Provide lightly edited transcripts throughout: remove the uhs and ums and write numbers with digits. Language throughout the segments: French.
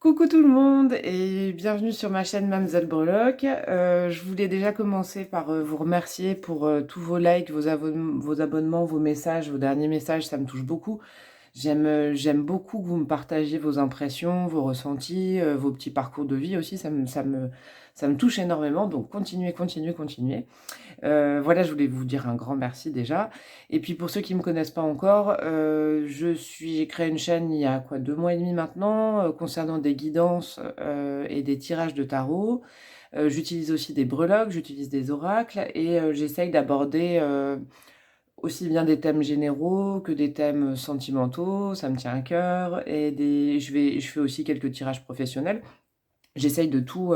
Coucou tout le monde et bienvenue sur ma chaîne Mamzelle Breloque. Je voulais déjà commencer par vous remercier pour tous vos likes, vos abonnements, vos messages, vos derniers messages, ça me touche beaucoup. J'aime beaucoup que vous me partagiez vos impressions, vos ressentis, vos petits parcours de vie aussi, ça me touche énormément, donc continuez, continuez, continuez. Voilà, je voulais vous dire un grand merci déjà. Et puis pour ceux qui ne me connaissent pas encore, j'ai créé une chaîne il y a quoi, 2 mois et demi maintenant, concernant des guidances et des tirages de tarot. J'utilise aussi des breloques, j'utilise des oracles et j'essaye d'aborder aussi bien des thèmes généraux que des thèmes sentimentaux, ça me tient à cœur, et je fais aussi quelques tirages professionnels. J'essaye de tout,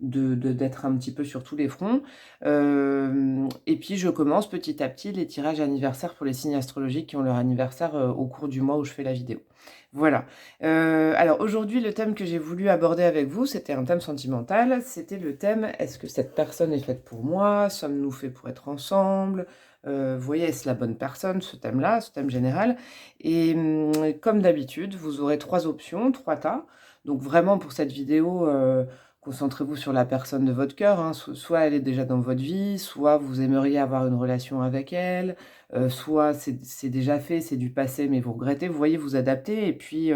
d'être un petit peu sur tous les fronts. Et puis je commence petit à petit les tirages anniversaires pour les signes astrologiques qui ont leur anniversaire au cours du mois où je fais la vidéo. Voilà. Alors aujourd'hui, le thème que j'ai voulu aborder avec vous, c'était un thème sentimental. C'était le thème: est-ce que cette personne est faite pour moi? Sommes-nous faits pour être ensemble? Vous voyez, est-ce la bonne personne? Ce thème-là, ce thème général. Et comme d'habitude, vous aurez 3 options, 3 tas. Donc vraiment pour cette vidéo, concentrez-vous sur la personne de votre cœur, hein. Soit elle est déjà dans votre vie, soit vous aimeriez avoir une relation avec elle, soit c'est déjà fait, c'est du passé, mais vous regrettez. Vous voyez, vous adaptez, et puis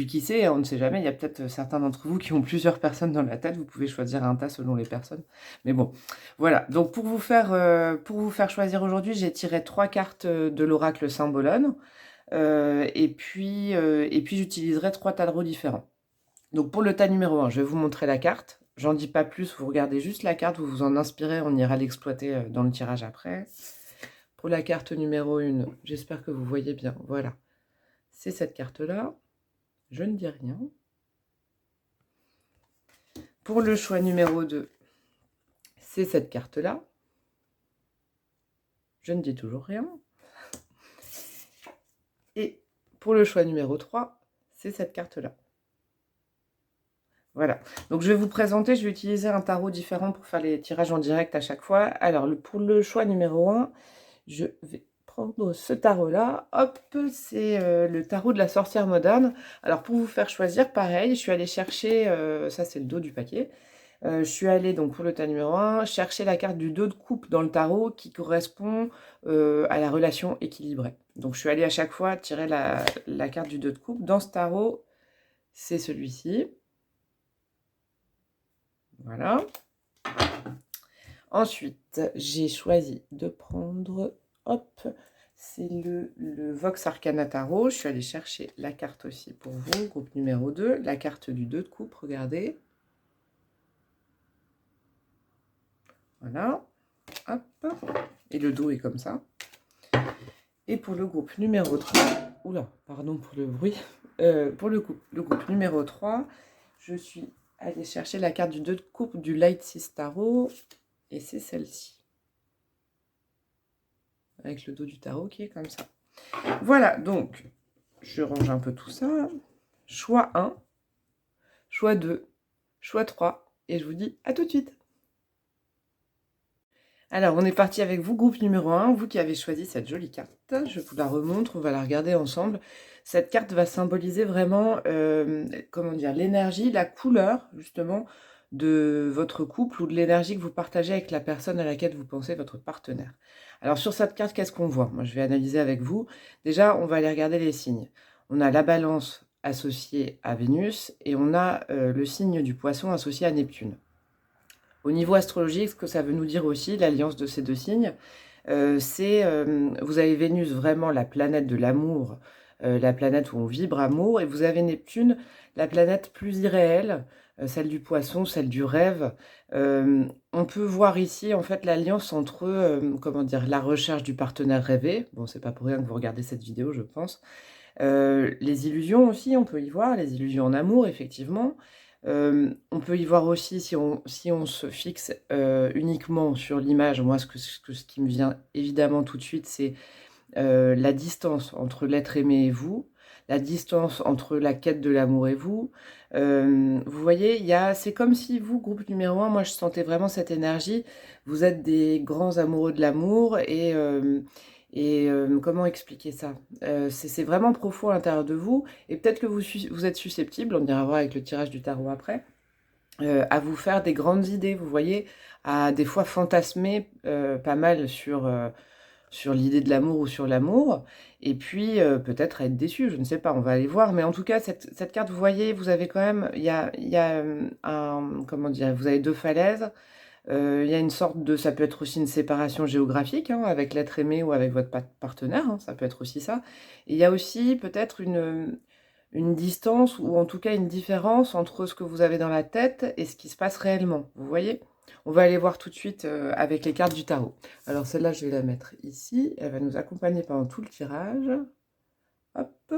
qui sait, hein, on ne sait jamais, il y a peut-être certains d'entre vous qui ont plusieurs personnes dans la tête, vous pouvez choisir un tas selon les personnes. Mais bon, voilà. Donc pour vous faire choisir aujourd'hui, j'ai tiré 3 cartes de l'oracle Symbolone, et puis j'utiliserai 3 tas de différents. Donc pour le tas numéro 1, je vais vous montrer la carte. J'en dis pas plus, vous regardez juste la carte, vous vous en inspirez, on ira l'exploiter dans le tirage après. Pour la carte numéro 1, j'espère que vous voyez bien. Voilà, c'est cette carte-là. Je ne dis rien. Pour le choix numéro 2, c'est cette carte-là. Je ne dis toujours rien. Et pour le choix numéro 3, c'est cette carte-là. Voilà, donc je vais vous présenter, je vais utiliser un tarot différent pour faire les tirages en direct à chaque fois. Alors pour le choix numéro 1, je vais prendre ce tarot-là. Hop, c'est le tarot de la sorcière moderne. Alors pour vous faire choisir, pareil, je suis allée chercher, ça c'est le dos du paquet. Je suis allée donc pour le tas numéro 1, chercher la carte du 2 de coupe dans le tarot qui correspond à la relation équilibrée. Donc je suis allée à chaque fois tirer la carte du 2 de coupe. Dans ce tarot, c'est celui-ci. Voilà. Ensuite, j'ai choisi de prendre, hop, c'est le Vox Arcana Tarot. Je suis allée chercher la carte aussi pour vous, groupe numéro 2, la carte du 2 de coupe, regardez. Voilà, hop, et le dos est comme ça. Et pour le groupe numéro 3, oula, pardon pour le bruit, pour le groupe numéro 3, je suis allée chercher la carte du 2 de coupe du Light 6 Tarot, et c'est celle-ci. Avec le dos du tarot qui est comme ça. Voilà, donc, je range un peu tout ça. Choix 1, choix 2, choix 3, et je vous dis à tout de suite. Alors, on est parti avec vous, groupe numéro 1, vous qui avez choisi cette jolie carte. Je vous la remontre, on va la regarder ensemble. Cette carte va symboliser vraiment, comment dire, l'énergie, la couleur, justement, de votre couple ou de l'énergie que vous partagez avec la personne à laquelle vous pensez votre partenaire. Alors, sur cette carte, qu'est-ce qu'on voit? Moi, je vais analyser avec vous. Déjà, on va aller regarder les signes. On a la balance associée à Vénus et on a le signe du poisson associé à Neptune. Au niveau astrologique, ce que ça veut nous dire aussi, l'alliance de ces deux signes, vous avez Vénus, vraiment la planète de l'amour, la planète où on vibre amour, et vous avez Neptune, la planète plus irréelle, celle du poisson, celle du rêve. On peut voir ici en fait l'alliance entre, comment dire, la recherche du partenaire rêvé, bon c'est pas pour rien que vous regardez cette vidéo je pense, les illusions aussi, on peut y voir, les illusions en amour effectivement. On peut y voir aussi, si on se fixe uniquement sur l'image, moi ce qui me vient évidemment tout de suite, c'est la distance entre l'être aimé et vous, la distance entre la quête de l'amour et vous. Vous voyez, c'est comme si vous, groupe numéro 1, moi je sentais vraiment cette énergie, vous êtes des grands amoureux de l'amour, Et comment expliquer ça? C'est vraiment profond à l'intérieur de vous et peut-être que vous êtes susceptible, on ira voir avec le tirage du tarot après, à vous faire des grandes idées, vous voyez? À des fois fantasmer, pas mal sur l'idée de l'amour ou sur l'amour et puis, peut-être être déçu, je ne sais pas, on va aller voir. Mais en tout cas, cette carte, vous voyez, vous avez quand même il y a, comment dire? Vous avez 2 falaises. Il y a une sorte de ça peut être aussi une séparation géographique, hein, avec l'être aimé ou avec votre partenaire, hein, ça peut être aussi ça. Et il y a aussi peut-être une distance ou en tout cas une différence entre ce que vous avez dans la tête et ce qui se passe réellement, vous voyez? On va aller voir tout de suite, avec les cartes du tarot. Alors celle-là, je vais la mettre ici, elle va nous accompagner pendant tout le tirage. Hop,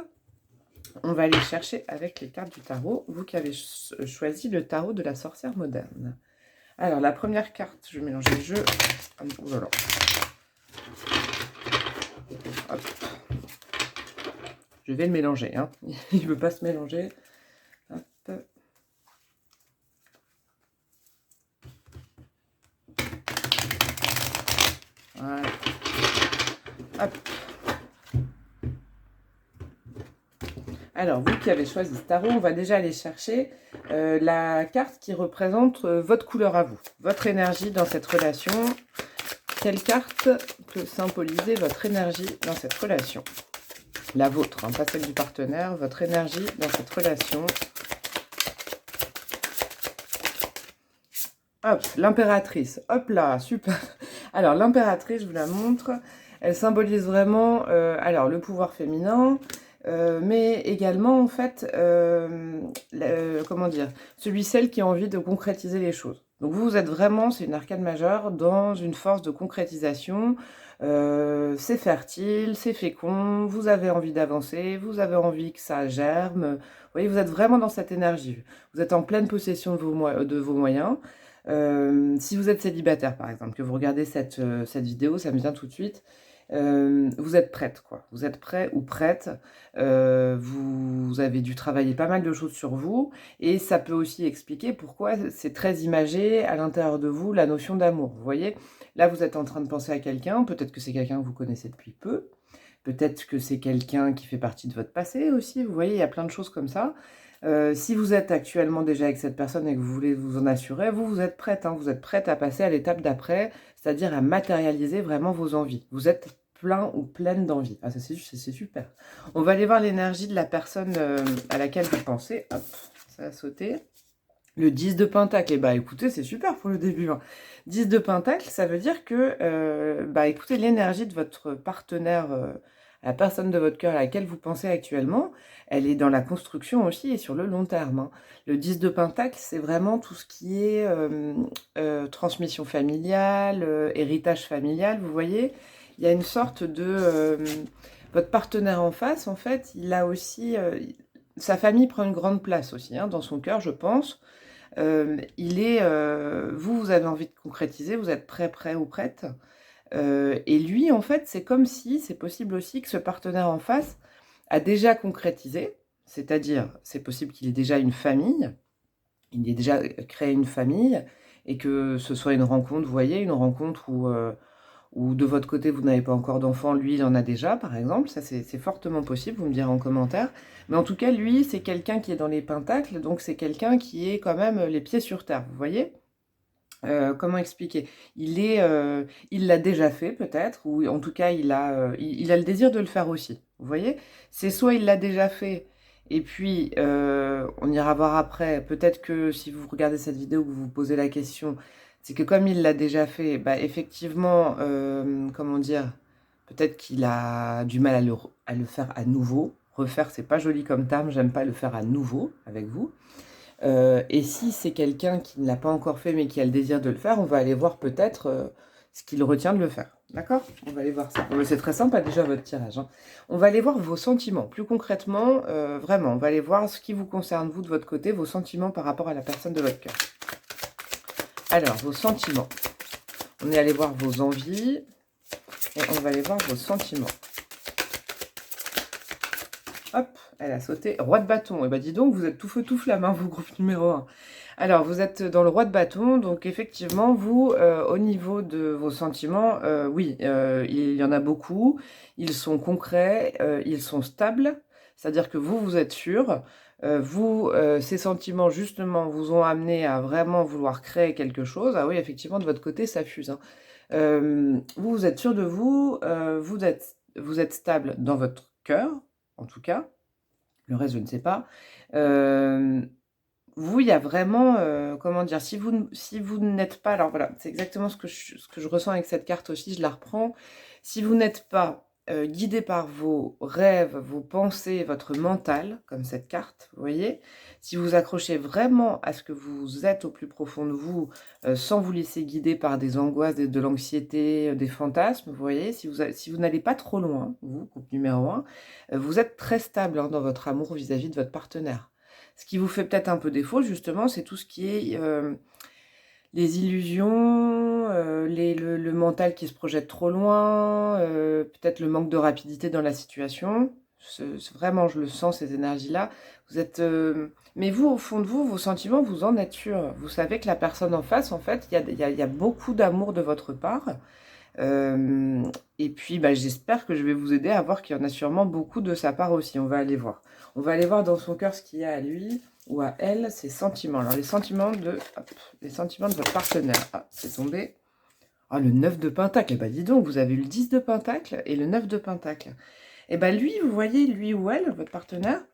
on va aller chercher avec les cartes du tarot, vous qui avez choisi le tarot de la sorcière moderne. Alors, la première carte, je vais mélanger les jeux. Oh là là. Hop. Je vais le mélanger, hein. Il ne veut pas se mélanger. Hop. Voilà. Hop. Alors, vous qui avez choisi ce tarot, on va déjà aller chercher la carte qui représente votre couleur à vous, votre énergie dans cette relation. Quelle carte peut symboliser votre énergie dans cette relation? La vôtre, hein, pas celle du partenaire, votre énergie dans cette relation. Hop, l'impératrice. Hop là, super. Alors, l'impératrice, je vous la montre. Elle symbolise vraiment alors, le pouvoir féminin, mais également, en fait, comment dire, celle qui a envie de concrétiser les choses. Donc, vous êtes vraiment, c'est une arcane majeure, dans une force de concrétisation. C'est fertile, c'est fécond, vous avez envie d'avancer, vous avez envie que ça germe. Vous voyez, vous êtes vraiment dans cette énergie. Vous êtes en pleine possession de vos moyens. Si vous êtes célibataire, par exemple, que vous regardez cette vidéo, ça me vient tout de suite. Vous êtes prête, quoi. Vous êtes prêt ou prête. Vous avez dû travailler pas mal de choses sur vous. Et ça peut aussi expliquer pourquoi c'est très imagé à l'intérieur de vous, la notion d'amour. Vous voyez, là, vous êtes en train de penser à quelqu'un. Peut-être que c'est quelqu'un que vous connaissez depuis peu. Peut-être que c'est quelqu'un qui fait partie de votre passé aussi. Vous voyez, il y a plein de choses comme ça. Si vous êtes actuellement déjà avec cette personne et que vous voulez vous en assurer, vous êtes prête, hein, vous êtes prête à passer à l'étape d'après, c'est-à-dire à matérialiser vraiment vos envies. Vous êtes plein ou pleine d'envie. Ah, ça c'est super. On va aller voir l'énergie de la personne à laquelle vous pensez. Hop, ça a sauté. Le 10 de Pentacle, et bah écoutez, c'est super pour le début. Hein. 10 de Pentacle, ça veut dire que, bah écoutez, l'énergie de votre partenaire, la personne de votre cœur à laquelle vous pensez actuellement, elle est dans la construction aussi et sur le long terme. Hein. Le 10 de Pentacle, c'est vraiment tout ce qui est transmission familiale, héritage familial, vous voyez. Il y a une sorte de... votre partenaire en face, en fait, il a aussi... sa famille prend une grande place aussi, hein, dans son cœur, je pense. Vous avez envie de concrétiser, vous êtes prêt ou prête. Et lui, en fait, c'est comme si, c'est possible aussi que ce partenaire en face a déjà concrétisé, c'est-à-dire, c'est possible qu'il ait déjà une famille, il ait déjà créé une famille, et que ce soit une rencontre, vous voyez, une rencontre où de votre côté, vous n'avez pas encore d'enfant, lui, il en a déjà, par exemple. Ça, c'est fortement possible, vous me direz en commentaire. Mais en tout cas, lui, c'est quelqu'un qui est dans les pentacles, donc c'est quelqu'un qui est quand même les pieds sur terre, vous voyez. Comment expliquer? Il l'a déjà fait peut-être, ou en tout cas, il a le désir de le faire aussi, vous voyez. C'est soit il l'a déjà fait, et puis on ira voir après, peut-être que si vous regardez cette vidéo, vous vous posez la question, c'est que comme il l'a déjà fait, bah effectivement, comment dire, peut-être qu'il a du mal à le faire à nouveau. Refaire, c'est pas joli comme terme, j'aime pas le faire à nouveau avec vous. Et si c'est quelqu'un qui ne l'a pas encore fait mais qui a le désir de le faire, on va aller voir peut-être ce qui le retient de le faire. D'accord? On va aller voir ça. C'est très sympa déjà votre tirage. Hein. On va aller voir vos sentiments. Plus concrètement, vraiment, on va aller voir ce qui vous concerne, vous, de votre côté, vos sentiments par rapport à la personne de votre cœur. Alors, vos sentiments. On est allé voir vos envies et on va aller voir vos sentiments. Hop, elle a sauté. Roi de bâton. Et bah dis donc, vous êtes tout feu tout flamme, hein, vous, groupe numéro 1. Alors, vous êtes dans le roi de bâton, donc effectivement, vous, au niveau de vos sentiments, oui, il y en a beaucoup. Ils sont concrets, ils sont stables. C'est-à-dire que vous, vous êtes sûr. Vous, ces sentiments, justement, vous ont amené à vraiment vouloir créer quelque chose. Ah oui, effectivement, de votre côté, ça fuse, hein. Vous, vous êtes sûr de vous, vous êtes stable dans votre cœur, en tout cas. Le reste, je ne sais pas. Vous, il y a vraiment, comment dire? Si vous n'êtes pas alors voilà, c'est exactement ce que je ressens avec cette carte aussi, je la reprends. Si vous n'êtes pas, guidé par vos rêves, vos pensées, votre mental, comme cette carte, vous voyez? Si vous accrochez vraiment à ce que vous êtes au plus profond de vous, sans vous laisser guider par des angoisses, de l'anxiété, des fantasmes, vous voyez? Si vous n'allez pas trop loin, vous, couple numéro 1, vous êtes très stable, hein, dans votre amour vis-à-vis de votre partenaire. Ce qui vous fait peut-être un peu défaut justement, c'est tout ce qui est, les illusions, le mental qui se projette trop loin, peut-être le manque de rapidité dans la situation. Vraiment, je le sens ces énergies-là. Vous êtes, mais vous, au fond de vous, vos sentiments, vous en êtes sûr. Vous savez que la personne en face, en fait, il y a beaucoup d'amour de votre part. Et puis, bah, j'espère que je vais vous aider à voir qu'il y en a sûrement beaucoup de sa part aussi. On va aller voir. On va aller voir dans son cœur ce qu'il y a à lui ou à elle, ses sentiments. Alors, les sentiments de votre partenaire. Ah, c'est tombé. Ah, le 9 de Pentacle. Eh ben, dis donc, vous avez eu le 10 de Pentacle et le 9 de Pentacle. Eh ben, lui, vous voyez, lui ou elle, votre partenaire,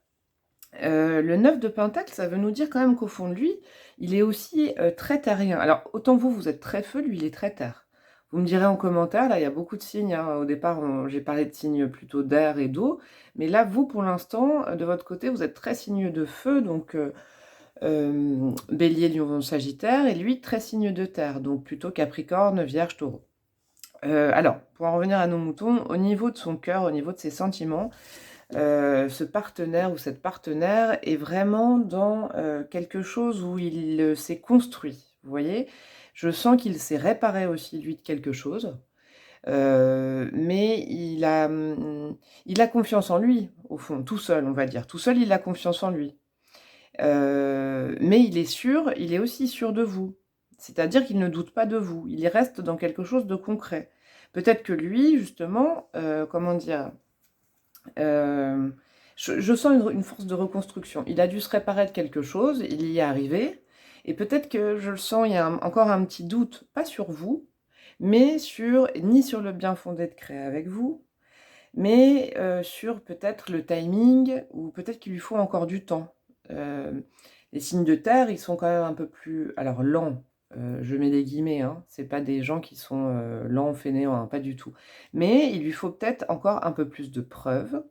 le 9 de Pentacle, ça veut nous dire quand même qu'au fond de lui, il est aussi très terrien. Alors, autant vous, vous êtes très feu, lui, il est très terre. Vous me direz en commentaire, là, il y a beaucoup de signes, hein. Au départ, j'ai parlé de signes plutôt d'air et d'eau. Mais là, vous, pour l'instant, de votre côté, vous êtes très signe de feu, donc Bélier, Lion, Sagittaire, et lui, très signe de terre, donc plutôt Capricorne, Vierge, Taureau. Alors, pour en revenir à nos moutons, au niveau de son cœur, au niveau de ses sentiments, ce partenaire ou cette partenaire est vraiment dans quelque chose où il s'est construit. Vous voyez? Je sens qu'il s'est réparé aussi, lui, de quelque chose. Mais il a confiance en lui, au fond, tout seul, on va dire. Tout seul, il a confiance en lui. Mais il est sûr, il est aussi sûr de vous. C'est-à-dire qu'il ne doute pas de vous. Il reste dans quelque chose de concret. Peut-être que lui, justement, comment dire, euh, je sens une force de reconstruction. Il a dû se réparer de quelque chose, il y est arrivé, et peut-être que je le sens, il y a encore un petit doute, pas sur vous, mais ni sur le bien fondé de créer avec vous, mais sur peut-être le timing, ou peut-être qu'il lui faut encore du temps. Euh, les signes de terre, ils sont quand même un peu plus, alors lents, je mets des guillemets, hein, c'est pas des gens qui sont lents, fainéants, hein, pas du tout. Mais il lui faut peut-être encore un peu plus de preuves,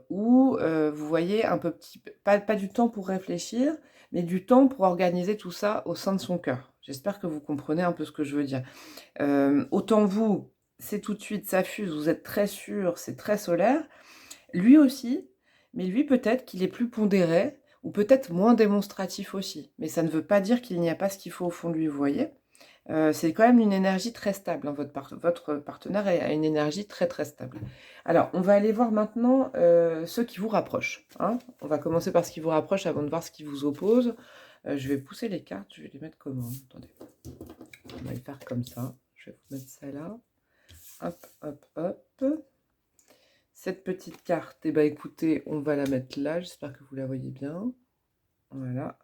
où vous voyez un peu pas du temps pour réfléchir, mais du temps pour organiser tout ça au sein de son cœur. J'espère que vous comprenez un peu ce que je veux dire. Autant vous, c'est tout de suite, ça fuse, vous êtes très sûr, c'est très solaire. Lui aussi, mais lui peut-être qu'il est plus pondéré, ou peut-être moins démonstratif aussi. Mais ça ne veut pas dire qu'il n'y a pas ce qu'il faut au fond de lui, vous voyez. C'est quand même une énergie très stable, hein. Votre partenaire a une énergie très très stable. Alors, on va aller voir maintenant ceux qui vous rapprochent, hein. On va commencer par ce qui vous rapproche avant de voir ce qui vous oppose. Je vais pousser les cartes, je vais les mettre comment? Attendez, on va les faire comme ça. Je vais vous mettre ça là. Hop, hop, hop. Cette petite carte, eh ben, écoutez, on va la mettre là. J'espère que vous la voyez bien. Voilà.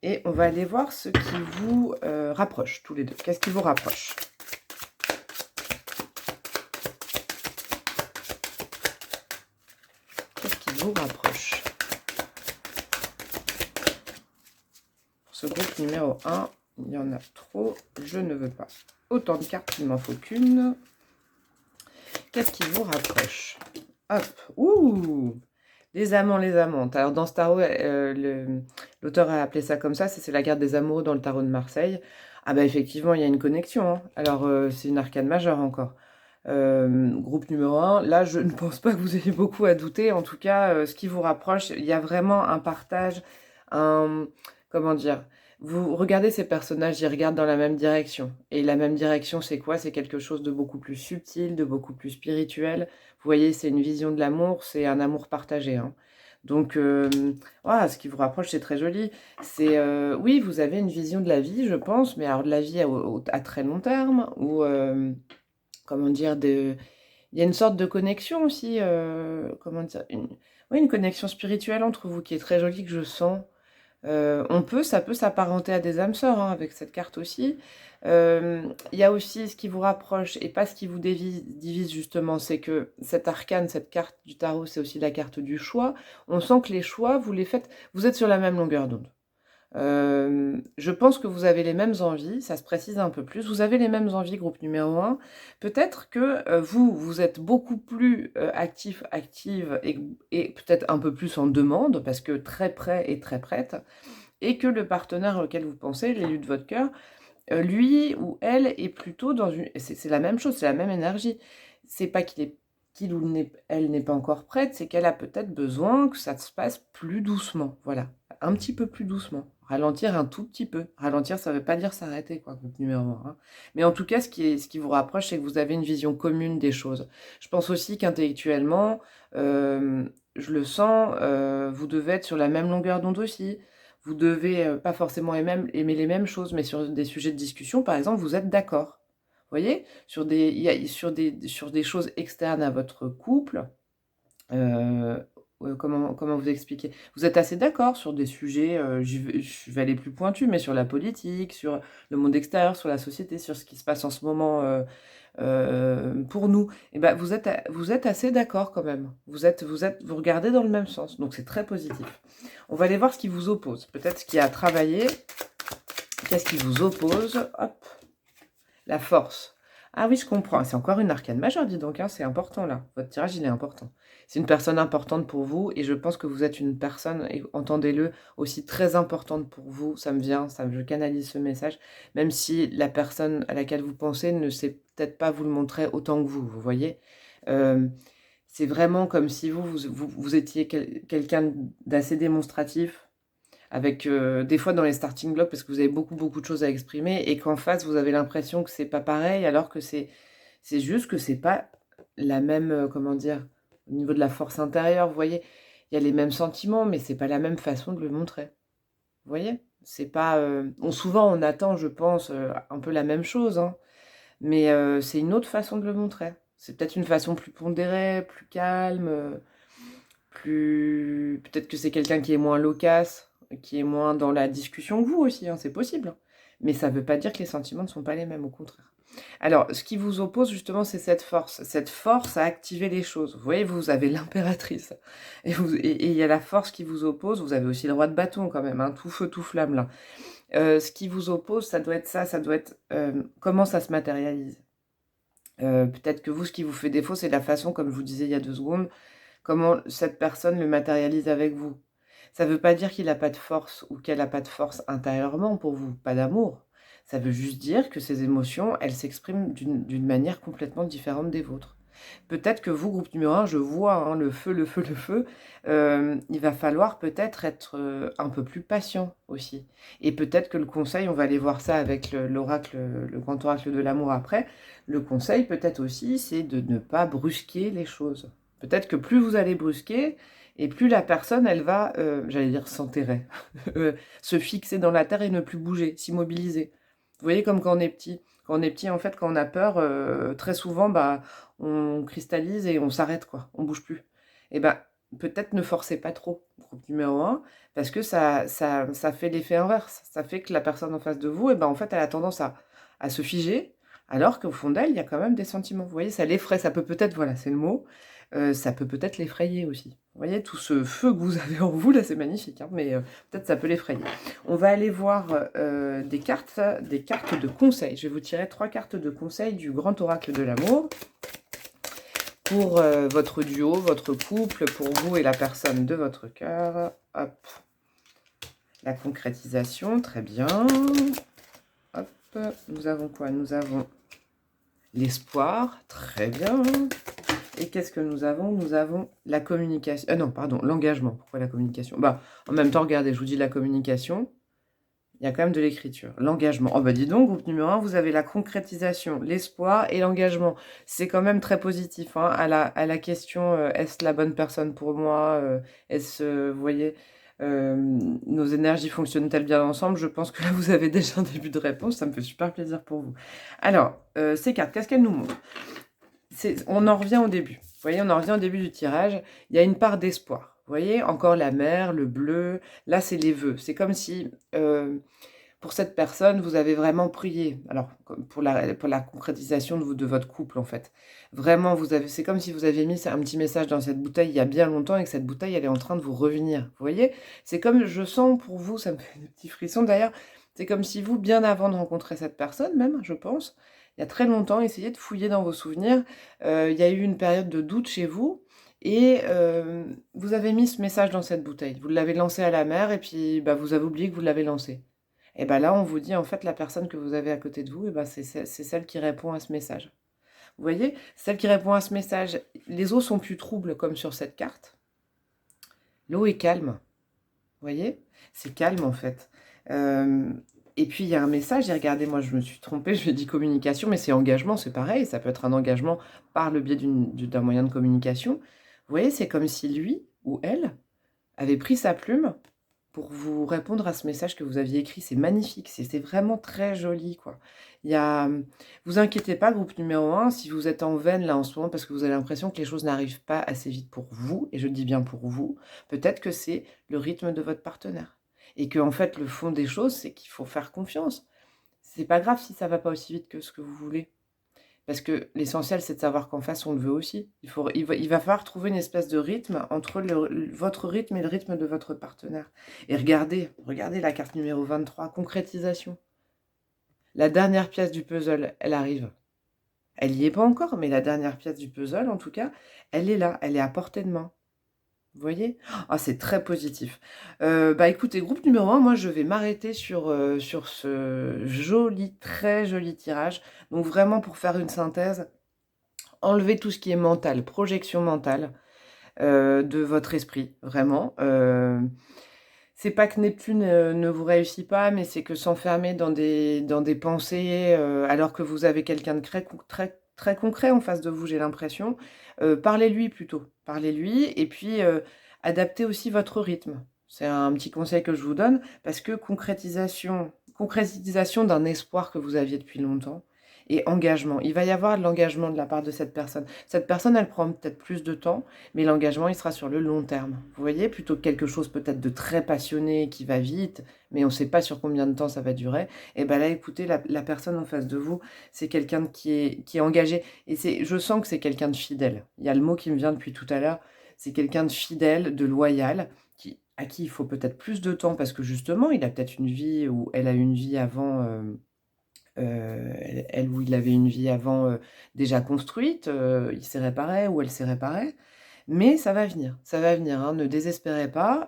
Et on va aller voir ce qui vous rapproche, tous les deux. Qu'est-ce qui vous rapproche? Qu'est-ce qui vous rapproche? Pour ce groupe numéro 1, il y en a trop. Je ne veux pas autant de cartes, il m'en faut qu'une. Qu'est-ce qui vous rapproche? Hop, ouh, les amants, les amantes. Alors dans ce tarot, l'auteur a appelé ça comme ça, c'est la carte des amoureux dans le tarot de Marseille. Ah bah effectivement, il y a une connexion, hein. Alors c'est une arcane majeure encore. Groupe numéro 1, là je ne pense pas que vous ayez beaucoup à douter. En tout cas, ce qui vous rapproche, il y a vraiment un partage, comment dire, vous regardez ces personnages, ils regardent dans la même direction. Et la même direction, c'est quoi? C'est quelque chose de beaucoup plus subtil, de beaucoup plus spirituel. voyez, c'est une vision de l'amour, c'est un amour partagé, hein. Donc, voilà, ce qui vous rapproche, c'est très joli. C'est, oui, vous avez une vision de la vie, je pense, mais alors de la vie à très long terme ou, comment dire? Il y a une sorte de connexion aussi, comment dire? Oui, une connexion spirituelle entre vous qui est très jolie, que je sens. Ça peut s'apparenter à des âmes sœurs, hein, avec cette carte aussi. Il y a aussi ce qui vous rapproche et pas ce qui vous divise justement, c'est que cet arcane, cette carte du tarot, c'est aussi la carte du choix. On sent que les choix, vous les faites vous êtes sur la même longueur d'onde. Je pense que vous avez les mêmes envies, ça se précise un peu plus. Vous avez les mêmes envies, groupe numéro un. Peut-être que, vous êtes beaucoup plus, actif, active et peut-être un peu plus en demande parce que très prêt et très prête et que le partenaire auquel vous pensez, l'élu de votre cœur, lui ou elle est plutôt dans une c'est la même chose, c'est la même énergie. C'est pas qu'il ou elle n'est pas encore prête, c'est qu'elle a peut-être besoin que ça se passe plus doucement, voilà, un petit peu plus doucement. Ralentir un tout petit peu. Ralentir, ça veut pas dire s'arrêter, quoi, groupe numéro 1, hein. Mais en tout cas, ce qui vous rapproche, c'est que vous avez une vision commune des choses. Je pense aussi qu'intellectuellement, je le sens, vous devez être sur la même longueur d'onde aussi. Vous devez, pas forcément aimer les mêmes choses, mais sur des sujets de discussion, par exemple, vous êtes d'accord. Vous voyez? Sur des choses externes à votre couple, heu, comment vous expliquer? Vous êtes assez d'accord sur des sujets, je vais aller plus pointu, mais sur la politique, sur le monde extérieur, sur la société, sur ce qui se passe en ce moment, pour nous. Et ben vous êtes assez d'accord quand même. Vous regardez dans le même sens, donc c'est très positif. On va aller voir ce qui vous oppose. Peut-être ce qui a travaillé. Qu'est-ce qui vous oppose? Hop, la force. Ah oui, je comprends. C'est encore une arcane majeure, dis donc, hein, c'est important là. Votre tirage, il est important. C'est une personne importante pour vous et je pense que vous êtes une personne, et entendez-le, aussi très importante pour vous. Ça me vient, je canalise ce message, même si la personne à laquelle vous pensez ne sait peut-être pas vous le montrer autant que vous voyez? Euh, c'est vraiment comme si vous étiez quelqu'un d'assez démonstratif, avec des fois dans les starting blocks, parce que vous avez beaucoup, beaucoup de choses à exprimer, et qu'en face, vous avez l'impression que c'est pas pareil, alors que c'est juste que c'est pas la même, comment dire? Au niveau de la force intérieure, vous voyez? Il y a les mêmes sentiments, mais c'est pas la même façon de le montrer. Vous voyez? C'est pas, souvent on attend, je pense, un peu la même chose, hein, mais c'est une autre façon de le montrer. C'est peut-être une façon plus pondérée, plus calme, plus peut-être que c'est quelqu'un qui est moins loquace, qui est moins dans la discussion que vous aussi, hein, c'est possible, hein. Mais ça ne veut pas dire que les sentiments ne sont pas les mêmes, au contraire. Alors, ce qui vous oppose justement, c'est cette force à activer les choses. Vous voyez, vous avez l'impératrice et il y a la force qui vous oppose. Vous avez aussi le roi de bâton quand même, hein, tout feu, tout flamme là. Ce qui vous oppose, ça doit être ça doit être comment ça se matérialise. Peut-être que vous, ce qui vous fait défaut, c'est la façon, comme je vous disais il y a 2 secondes, comment cette personne le matérialise avec vous. Ça ne veut pas dire qu'il a pas de force ou qu'elle a pas de force intérieurement pour vous, pas d'amour. Ça veut juste dire que ses émotions, elles s'expriment d'une manière complètement différente des vôtres. Peut-être que vous, groupe numéro 1, je vois, hein, le feu, le feu, le feu, il va falloir peut-être être, un peu plus patient aussi, et peut-être que le conseil, on va aller voir ça avec l'oracle, le grand oracle de l'amour après. Le conseil peut-être aussi, c'est de ne pas brusquer les choses. Peut-être que plus vous allez brusquer et plus la personne, elle va, j'allais dire s'enterrer, se fixer dans la terre et ne plus bouger, s'immobiliser. Vous voyez, comme quand on est petit. Quand on est petit, en fait, quand on a peur, très souvent, bah, on cristallise et on s'arrête, quoi. On bouge plus. Et ben, peut-être ne forcez pas trop, groupe numéro un, parce que ça fait l'effet inverse. Ça fait que la personne en face de vous, et ben, en fait, elle a tendance à se figer, alors qu'au fond d'elle, il y a quand même des sentiments. Vous voyez, ça l'effraie, ça peut peut-être, voilà, c'est le mot, ça peut peut-être l'effrayer aussi. Vous voyez, tout ce feu que vous avez en vous, là, c'est magnifique, hein, mais peut-être ça peut l'effrayer. On va aller voir des cartes de conseil. Je vais vous tirer 3 cartes de conseil du grand oracle de l'amour pour votre duo, votre couple, pour vous et la personne de votre cœur. Hop. La concrétisation, très bien. Hop. Nous avons quoi? Nous avons l'espoir, très bien. Et qu'est-ce que nous avons? Nous avons la communication. Non, pardon, l'engagement. Pourquoi la communication? Bah, en même temps, regardez, je vous dis la communication. Il y a quand même de l'écriture. L'engagement. Oh bah dis donc, groupe numéro 1, vous avez la concrétisation, l'espoir et l'engagement. C'est quand même très positif hein, à la question est-ce la bonne personne pour moi est-ce, vous voyez, nos énergies fonctionnent-elles bien ensemble? Je pense que là, vous avez déjà un début de réponse. Ça me fait super plaisir pour vous. Alors, ces cartes, qu'est-ce qu'elles nous montrent? On en revient au début. Vous voyez, on en revient au début du tirage. Il y a une part d'espoir. Vous voyez, encore la mer, le bleu. Là, c'est les vœux. C'est comme si, pour cette personne, vous avez vraiment prié. Alors, pour la concrétisation de votre couple, en fait. Vraiment, c'est comme si vous aviez mis un petit message dans cette bouteille il y a bien longtemps et que cette bouteille, elle est en train de vous revenir. Vous voyez? C'est comme, je sens pour vous, ça me fait des petits frissons d'ailleurs, c'est comme si vous, bien avant de rencontrer cette personne même, je pense, il y a très longtemps, essayez de fouiller dans vos souvenirs. Il y a eu une période de doute chez vous et vous avez mis ce message dans cette bouteille. Vous l'avez lancé à la mer et puis bah, vous avez oublié que vous l'avez lancé. Et bien là, on vous dit en fait la personne que vous avez à côté de vous, et ben, c'est celle qui répond à ce message. Vous voyez, celle qui répond à ce message. Les eaux sont plus troubles comme sur cette carte. L'eau est calme. Vous voyez, c'est calme en fait. Et puis il y a un message, et regardez, moi je me suis trompée, je lui ai dit communication, mais c'est engagement, c'est pareil, ça peut être un engagement par le biais d'un moyen de communication. Vous voyez, c'est comme si lui ou elle avait pris sa plume pour vous répondre à ce message que vous aviez écrit. C'est magnifique, c'est vraiment très joli, quoi. Vous inquiétez pas, groupe numéro 1, si vous êtes en veine là en ce moment, parce que vous avez l'impression que les choses n'arrivent pas assez vite pour vous, et je dis bien pour vous, peut-être que c'est le rythme de votre partenaire. Et que, en fait, le fond des choses, c'est qu'il faut faire confiance. C'est pas grave si ça va pas aussi vite que ce que vous voulez. Parce que l'essentiel, c'est de savoir qu'en face, on le veut aussi. Il va falloir trouver une espèce de rythme entre votre rythme et le rythme de votre partenaire. Et regardez la carte numéro 23, concrétisation. La dernière pièce du puzzle, elle arrive. Elle n'y est pas encore, mais la dernière pièce du puzzle, en tout cas, elle est là, elle est à portée de main. Vous voyez? Ah, c'est très positif. Bah, écoutez, groupe numéro 1, moi, je vais m'arrêter sur ce joli, très joli tirage. Donc vraiment, pour faire une synthèse, enlevez tout ce qui est mental, projection mentale de votre esprit, vraiment. C'est pas que Neptune ne vous réussit pas, mais c'est que s'enfermer dans des pensées, alors que vous avez quelqu'un de très, très concret en face de vous, j'ai l'impression. Parlez-lui plutôt, parlez-lui et puis adaptez aussi votre rythme. C'est un petit conseil que je vous donne parce que concrétisation d'un espoir que vous aviez depuis longtemps et engagement. Il va y avoir de l'engagement de la part de cette personne. Cette personne, elle prend peut-être plus de temps, mais l'engagement, il sera sur le long terme. Vous voyez, plutôt que quelque chose peut-être de très passionné qui va vite, mais on ne sait pas sur combien de temps ça va durer. Et bien là, écoutez, la personne en face de vous, c'est quelqu'un qui est engagé. Et je sens que c'est quelqu'un de fidèle. Il y a le mot qui me vient depuis tout à l'heure. C'est quelqu'un de fidèle, de loyal, à qui il faut peut-être plus de temps parce que justement, il a peut-être une vie ou elle a une vie avant. Elle où il avait une vie avant déjà construite, il s'est réparé ou elle s'est réparée. Mais ça va venir, hein, ne désespérez pas.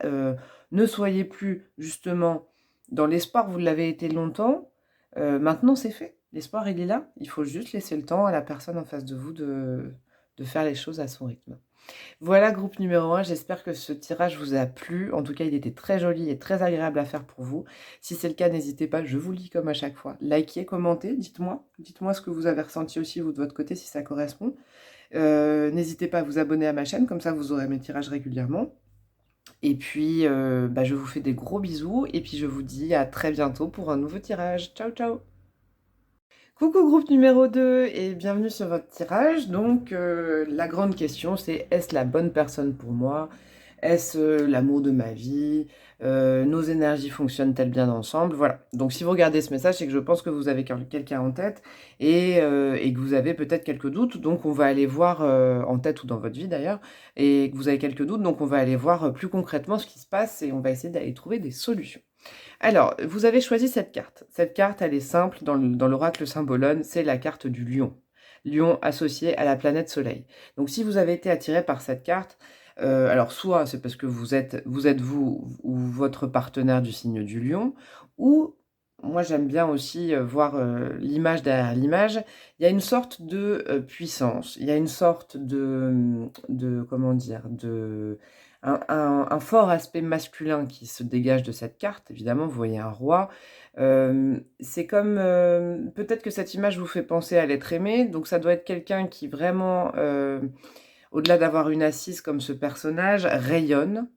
Ne soyez plus justement dans l'espoir, vous l'avez été longtemps. Maintenant, c'est fait. L'espoir, il est là. Il faut juste laisser le temps à la personne en face de vous de faire les choses à son rythme. Voilà, groupe numéro 1, j'espère que ce tirage vous a plu. En tout cas, il était très joli et très agréable à faire pour vous. Si c'est le cas, n'hésitez pas, je vous lis comme à chaque fois. Likez, commentez, dites-moi ce que vous avez ressenti aussi, vous, de votre côté, si ça correspond. N'hésitez pas à vous abonner à ma chaîne, comme ça vous aurez mes tirages régulièrement. Et puis, bah, je vous fais des gros bisous, et puis je vous dis à très bientôt pour un nouveau tirage. Ciao, ciao! Coucou groupe numéro 2 et bienvenue sur votre tirage. Donc la grande question c'est est-ce la bonne personne pour moi? Est-ce l'amour de ma vie? Nos énergies fonctionnent-elles bien ensemble? Voilà. Donc si vous regardez ce message, c'est que je pense que vous avez quelqu'un en tête et que vous avez peut-être quelques doutes. Donc on va aller voir en tête ou dans votre vie d'ailleurs, et que vous avez quelques doutes. Donc on va aller voir plus concrètement ce qui se passe et on va essayer d'aller trouver des solutions. Alors, vous avez choisi cette carte. Cette carte, elle est simple dans l'oracle Symbolone, c'est la carte du lion. Lion associé à la planète Soleil. Donc, si vous avez été attiré par cette carte, alors soit c'est parce que vous êtes vous ou votre partenaire du signe du lion, ou moi j'aime bien aussi voir l'image derrière l'image. Il y a une sorte de puissance, il y a une sorte de comment dire, un fort aspect masculin qui se dégage de cette carte. Évidemment, vous voyez un roi. C'est comme, peut-être que cette image vous fait penser à l'être aimé, donc ça doit être quelqu'un qui vraiment, au-delà d'avoir une assise comme ce personnage, rayonne,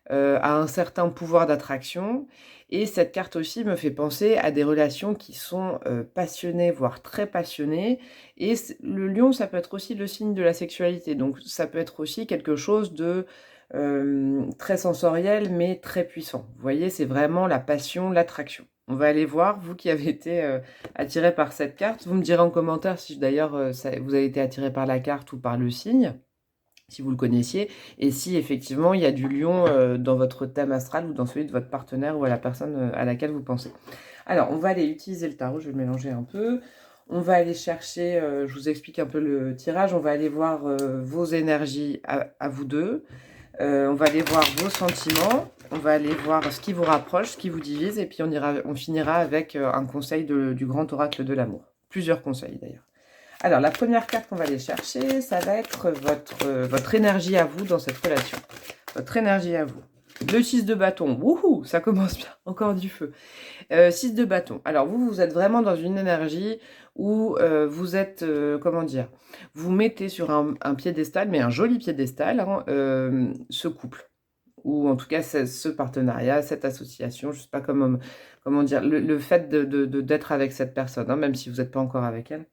a un certain pouvoir d'attraction et cette carte aussi me fait penser à des relations qui sont, passionnées, voire très passionnées et le lion, ça peut être aussi le signe de la sexualité, donc ça peut être aussi quelque chose de, très sensoriel, mais très puissant. Vous voyez, c'est vraiment la passion, l'attraction. On va aller voir, vous qui avez été, attiré par cette carte, vous me direz en commentaire si d'ailleurs, vous avez été attiré par la carte ou par le signe, si vous le connaissiez, et si effectivement il y a du lion dans votre thème astral ou dans celui de votre partenaire ou à la personne à laquelle vous pensez. Alors, on va aller utiliser le tarot, je vais le mélanger un peu. On va aller chercher, je vous explique un peu le tirage, on va aller voir vos énergies à vous deux. On va aller voir vos sentiments, on va aller voir ce qui vous rapproche, ce qui vous divise, et puis on finira avec un conseil du grand oracle de l'amour. Plusieurs conseils d'ailleurs. Alors, la première carte qu'on va aller chercher, ça va être votre énergie à vous dans cette relation. Votre énergie à vous. Le 6 de bâton. Wouhou, ça commence bien. Encore du feu. 6 de bâton. Alors, vous êtes vraiment dans une énergie où vous êtes, comment dire, vous mettez sur un piédestal, mais un joli piédestal, hein, ce couple. Ou en tout cas, ce partenariat, cette association, je ne sais pas comment dire, le fait d'être avec cette personne, hein, même si vous n'êtes pas encore avec elle.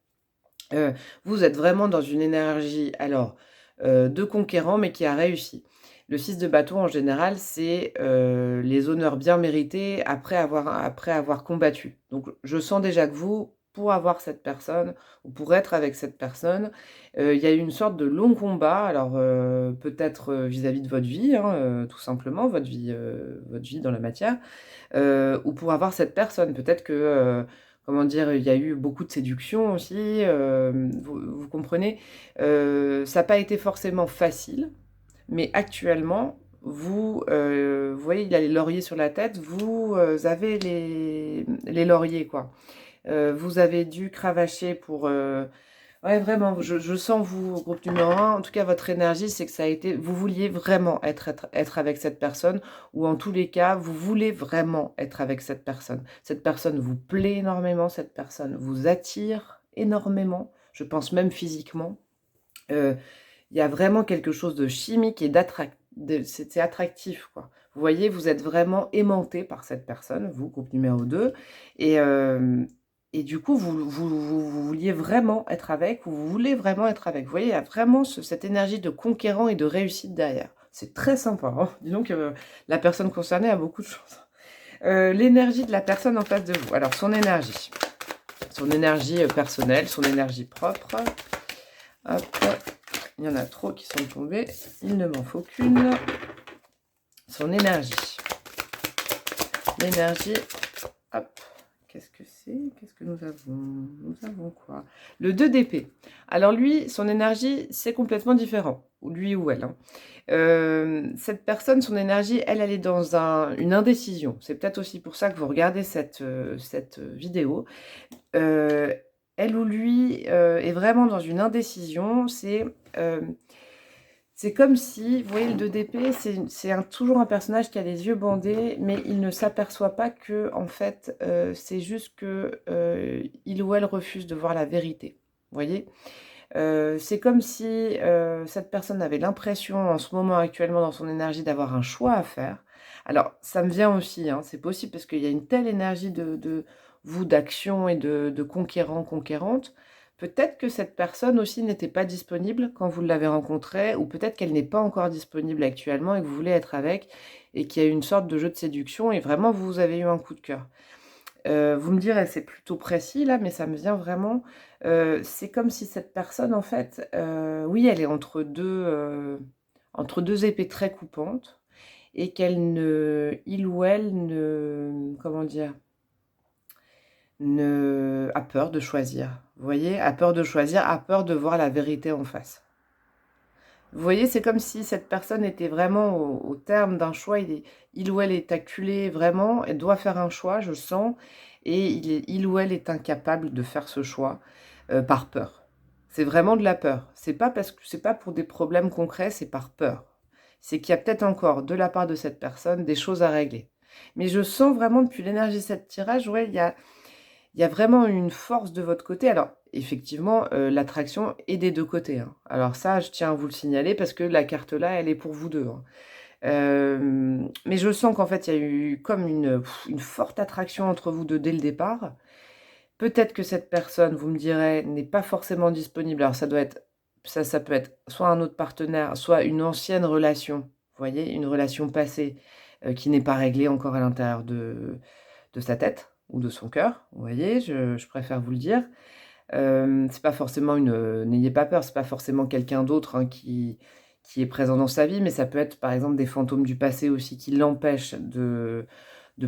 Vous êtes vraiment dans une énergie, alors, de conquérant, mais qui a réussi. Le 6 de bâton, en général, c'est les honneurs bien mérités après avoir combattu. Donc, je sens déjà que vous, pour avoir cette personne, ou pour être avec cette personne, il y a eu une sorte de long combat. Alors, peut-être vis-à-vis de votre vie, hein, tout simplement, votre vie dans la matière, ou pour avoir cette personne. Peut-être que, comment dire, il y a eu beaucoup de séduction aussi, vous comprenez? Ça n'a pas été forcément facile, mais actuellement, vous voyez, il a les lauriers sur la tête, vous, avez les lauriers, quoi. Vous avez dû cravacher pour, ouais, vraiment, je sens vous, au groupe numéro 1, en tout cas votre énergie, c'est que ça a été, vous vouliez vraiment être avec cette personne, ou en tous les cas, vous voulez vraiment être avec cette personne. Cette personne vous plaît énormément, cette personne vous attire énormément, je pense même physiquement. Il y a vraiment quelque chose de chimique et c'est attractif, quoi. Vous voyez, vous êtes vraiment aimanté par cette personne, vous, groupe numéro 2, et, et du coup, vous vouliez vraiment être avec, ou vous voulez vraiment être avec. Vous voyez, il y a vraiment cette énergie de conquérant et de réussite derrière. C'est très sympa, hein. Dis donc, la personne concernée a beaucoup de chance. L'énergie de la personne en face de vous. Alors, son énergie personnelle, son énergie propre. Hop, il y en a trop qui sont tombés, il ne m'en faut qu'une. Son énergie. L'énergie, hop. Qu'est-ce que c'est? Qu'est-ce que nous avons? Nous avons quoi? Le 2 d'épée. Alors lui, son énergie, c'est complètement différent. Ou lui ou elle, hein. Cette personne, son énergie, elle est dans une indécision. C'est peut-être aussi pour ça que vous regardez cette vidéo. Elle ou lui est vraiment dans une indécision. C'est comme si, vous voyez, le 2 d'épée, c'est toujours un personnage qui a les yeux bandés, mais il ne s'aperçoit pas que, en fait, c'est juste que il ou elle refuse de voir la vérité. Vous voyez? C'est comme si cette personne avait l'impression, en ce moment, actuellement, dans son énergie, d'avoir un choix à faire. Alors, ça me vient aussi, hein, c'est possible parce qu'il y a une telle énergie de vous, d'action et de conquérant, conquérante. Peut-être que cette personne aussi n'était pas disponible quand vous l'avez rencontrée, ou peut-être qu'elle n'est pas encore disponible actuellement et que vous voulez être avec, et qu'il y a eu une sorte de jeu de séduction, et vraiment, vous avez eu un coup de cœur. Vous me direz, c'est plutôt précis là, mais ça me vient vraiment, c'est comme si cette personne en fait, oui, elle est entre deux épées très coupantes, et il ou elle ne, comment dire? A peur de choisir. Vous voyez? A peur de choisir, a peur de voir la vérité en face. Vous voyez, c'est comme si cette personne était vraiment au terme d'un choix, il ou elle est acculé vraiment, elle doit faire un choix, je sens, et il ou elle est incapable de faire ce choix, par peur. C'est vraiment de la peur. C'est pas pour des problèmes concrets, c'est par peur. c'est qu'il y a peut-être encore, de la part de cette personne, des choses à régler. Mais je sens vraiment depuis l'énergie de cette tirage, ouais, il y a vraiment une force de votre côté. Alors, effectivement, l'attraction est des 2 côtés, hein. Alors ça, je tiens à vous le signaler parce que la carte là, elle est pour vous 2, hein. Mais je sens qu'en fait, il y a eu comme une forte attraction entre vous 2 dès le départ. Peut-être que cette personne, vous me direz, n'est pas forcément disponible. Alors ça peut être soit un autre partenaire, soit une ancienne relation, vous voyez? Une relation passée, qui n'est pas réglée encore à l'intérieur de sa tête ou de son cœur, vous voyez? Je préfère vous le dire. C'est pas forcément n'ayez pas peur, c'est pas forcément quelqu'un d'autre, hein, qui est présent dans sa vie, mais ça peut être, par exemple, des fantômes du passé aussi qui l'empêchent de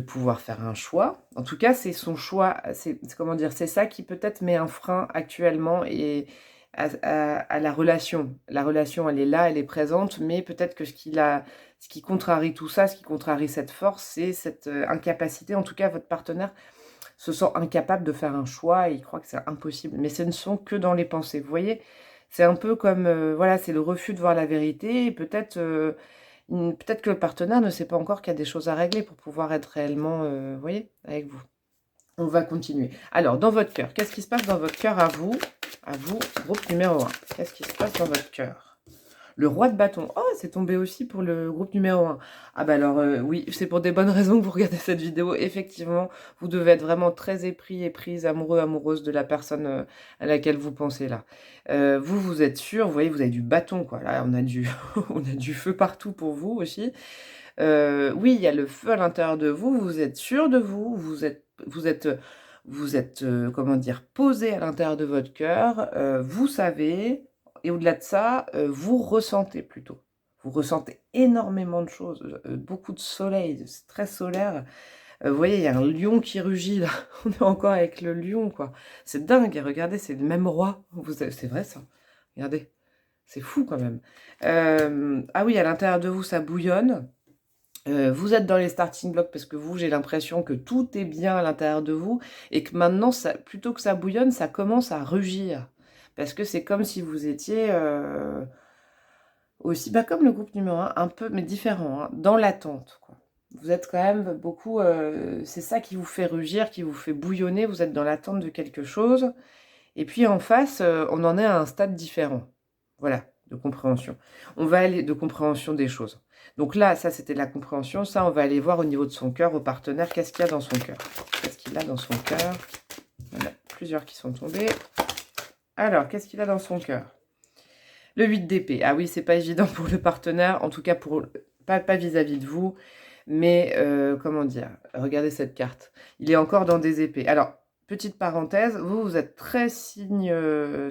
pouvoir faire un choix. En tout cas, c'est son choix, c'est comment dire? C'est ça qui peut-être met un frein actuellement et à la relation. La relation, elle est là, elle est présente, mais peut-être que ce qui contrarie tout ça, ce qui contrarie cette force, c'est cette, incapacité. En tout cas, votre partenaire se sent incapable de faire un choix et il croit que c'est impossible. Mais ce ne sont que dans les pensées. Vous voyez? C'est un peu comme, voilà, c'est le refus de voir la vérité et peut-être que le partenaire ne sait pas encore qu'il y a des choses à régler pour pouvoir être réellement, vous voyez, avec vous. On va continuer. Alors, dans votre cœur, qu'est-ce qui se passe dans votre cœur à vous? À vous, groupe numéro 1. Qu'est-ce qui se passe dans votre cœur? Le roi de bâton. Oh, c'est tombé aussi pour le groupe numéro 1. Ah bah alors, oui, c'est pour des bonnes raisons que vous regardez cette vidéo. Effectivement, vous devez être vraiment très épris, éprise, amoureux, amoureuse de la personne à laquelle vous pensez là. Vous, vous êtes sûr, vous voyez, vous avez du bâton, quoi. Là, on a on a du feu partout pour vous aussi. Oui, il y a le feu à l'intérieur de vous, vous êtes sûr de vous, vous êtes, comment dire? Posé à l'intérieur de votre cœur, vous savez et au-delà de ça, vous ressentez plutôt. Vous ressentez énormément de choses, beaucoup de soleil, c'est très solaire. Vous voyez, il y a un lion qui rugit là, on est encore avec le lion, quoi. C'est dingue, regardez, c'est le même roi. C'est vrai ça, regardez, c'est fou quand même. Ah oui, à l'intérieur de vous, ça bouillonne. Vous êtes dans les starting blocks parce que vous, j'ai l'impression que tout est bien à l'intérieur de vous et que maintenant, plutôt que ça bouillonne, ça commence à rugir. Parce que c'est comme si vous étiez aussi, bah, comme le groupe numéro 1, un peu, mais différent, hein, dans l'attente, quoi. Vous êtes quand même beaucoup, c'est ça qui vous fait rugir, qui vous fait bouillonner, vous êtes dans l'attente de quelque chose. Et puis en face, on en est à un stade différent. Voilà, de compréhension. On va aller de compréhension des choses. Donc là, ça c'était de la compréhension. Ça, on va aller voir au niveau de son cœur, au partenaire, qu'est-ce qu'il y a dans son cœur. Qu'est-ce qu'il a dans son cœur? Il y en a plusieurs qui sont tombés. Alors, qu'est-ce qu'il a dans son cœur? Le 8 d'épée. Ah oui, c'est pas évident pour le partenaire, en tout cas pas vis-à-vis de vous. Mais comment dire? Regardez cette carte. Il est encore dans des épées. Alors, petite parenthèse, vous êtes très signe